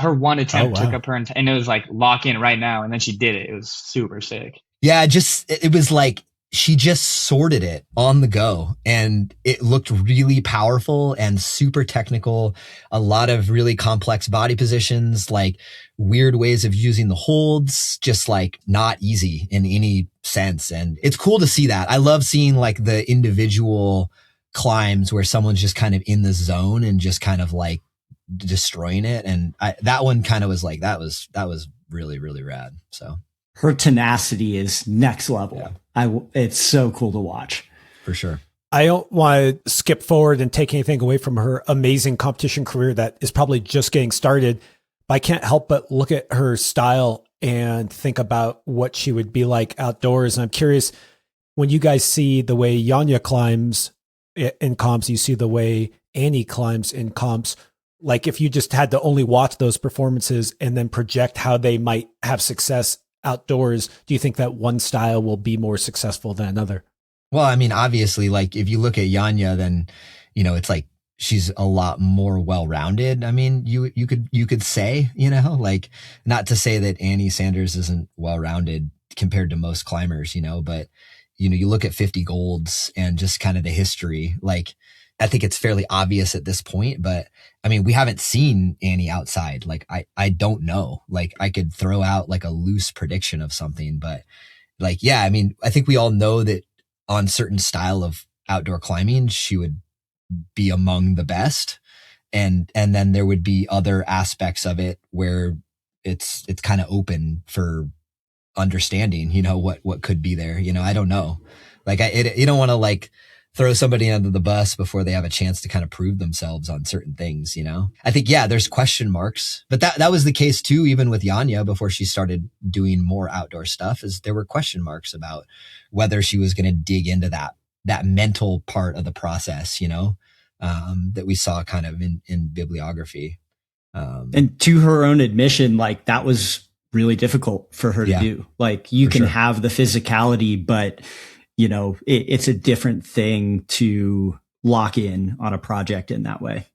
Her one attempt Oh, wow. took up her, and it was like lock in right now, and then she did it. It was super sick. Yeah, it was like she just sorted it on the go, and it looked really powerful and super technical. A lot of really complex body positions, like weird ways of using the holds, just like not easy in any sense. And it's cool to see that. I love seeing like the individual climbs where someone's just kind of in the zone and just kind of like destroying it. And that one kind of was like, that was really, really rad. So Her tenacity is next level. Yeah. It's so cool to watch. For sure. I don't want to skip forward and take anything away from her amazing competition career that is probably just getting started, but I can't help but look at her style and think about what she would be like outdoors. And I'm curious, when you guys see the way Janja climbs in comps, you see the way Annie climbs in comps. Like, if you just had to only watch those performances and then project how they might have success outdoors, do you think that one style will be more successful than another? Well, I mean, obviously, like if you look at Janja, then, it's like she's a lot more well-rounded. I mean, you could say, like, not to say that Annie Sanders isn't well-rounded compared to most climbers, but, you look at 50 golds and just kind of the history, like, I think it's fairly obvious at this point, but I mean, we haven't seen Annie outside. Like, I don't know. Like, I could throw out like a loose prediction of something, but like, yeah, I mean, I think we all know that on certain style of outdoor climbing, she would be among the best. And then there would be other aspects of it where it's kind of open for understanding, what could be there. I don't know. Like, you don't want to like throw somebody under the bus before they have a chance to kind of prove themselves on certain things, I think, yeah, there's question marks, but that was the case too, even with Janja before she started doing more outdoor stuff, is there were question marks about whether she was going to dig into that mental part of the process, that we saw kind of in bibliography. And to her own admission, like, that was really difficult for her to do. Like, you can have the physicality, but it's a different thing to lock in on a project in that way.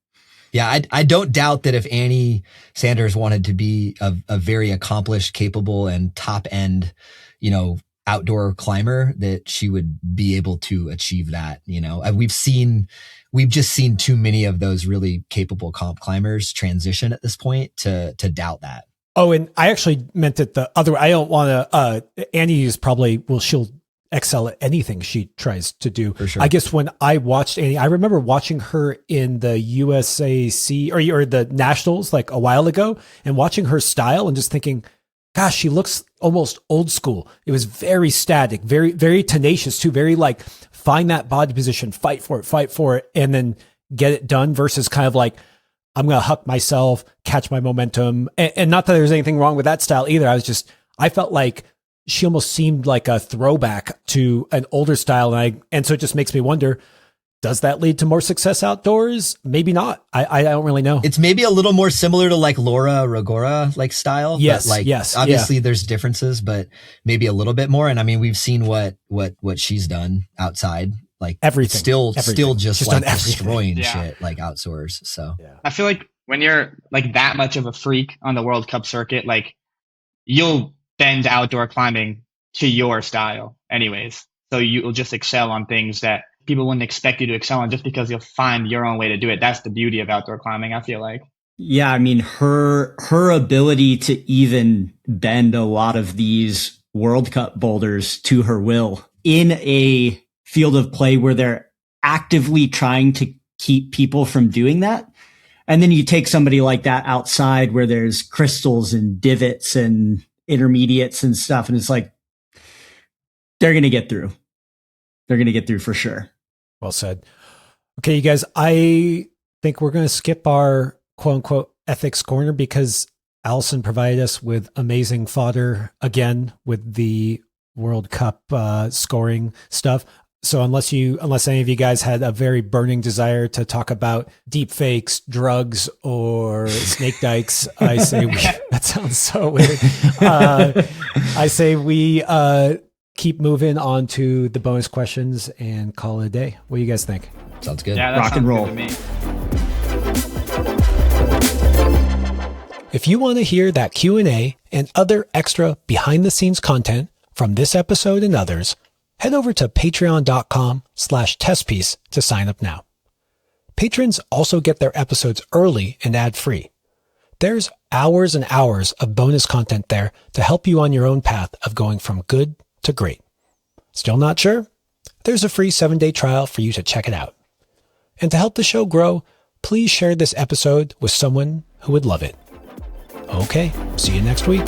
Yeah, I don't doubt that if Annie Sanders wanted to be a very accomplished, capable, and top end, outdoor climber, that she would be able to achieve that. We've just seen too many of those really capable comp climbers transition at this point to doubt that. Oh, and I actually meant it the other way. I don't want to, Annie is probably, she'll excel at anything she tries to do. For sure. I guess when I watched Annie, I remember watching her in the USAC or the Nationals like a while ago and watching her style and just thinking, gosh, she looks almost old school. It was very static, very, very tenacious too. Very like, find that body position, fight for it, and then get it done versus kind of like, I'm going to huck myself, catch my momentum. And not that there's anything wrong with that style either. I felt like she almost seemed like a throwback to an older style. And so it just makes me wonder, does that lead to more success outdoors? Maybe not. I don't really know. It's maybe a little more similar to like Laura Rogora like style. Yes, but like, yes. Obviously there's differences, but maybe a little bit more. And I mean, we've seen what she's done outside. Like everything. Still just She's like done everything. destroying Yeah. shit like outsource. So I feel like when you're like that much of a freak on the World Cup circuit, like you'll bend outdoor climbing to your style anyways. So you'll just excel on things that people wouldn't expect you to excel on just because you'll find your own way to do it. That's the beauty of outdoor climbing, I feel like. Yeah, I mean, her ability to even bend a lot of these World Cup boulders to her will in a field of play where they're actively trying to keep people from doing that. And then you take somebody like that outside where there's crystals and divots and intermediates and stuff, and it's like, they're going to get through. They're going to get through for sure. Well said. Okay, you guys, I think we're going to skip our quote unquote ethics corner because Allison provided us with amazing fodder again with the World Cup scoring stuff. So unless any of you guys had a very burning desire to talk about deep fakes, drugs, or snake dikes, I say that sounds so weird. I say we keep moving on to the bonus questions and call it a day. What do you guys think? sounds good. Yeah, that Rock and sounds roll. good to me. If you want to hear that Q&A and other extra behind-the-scenes content from this episode and others, head over to patreon.com/testpiece to sign up now. Patrons also get their episodes early and ad-free. There's hours and hours of bonus content there to help you on your own path of going from good to great. Still not sure? There's a free 7-day trial for you to check it out. And to help the show grow, please share this episode with someone who would love it. Okay, see you next week.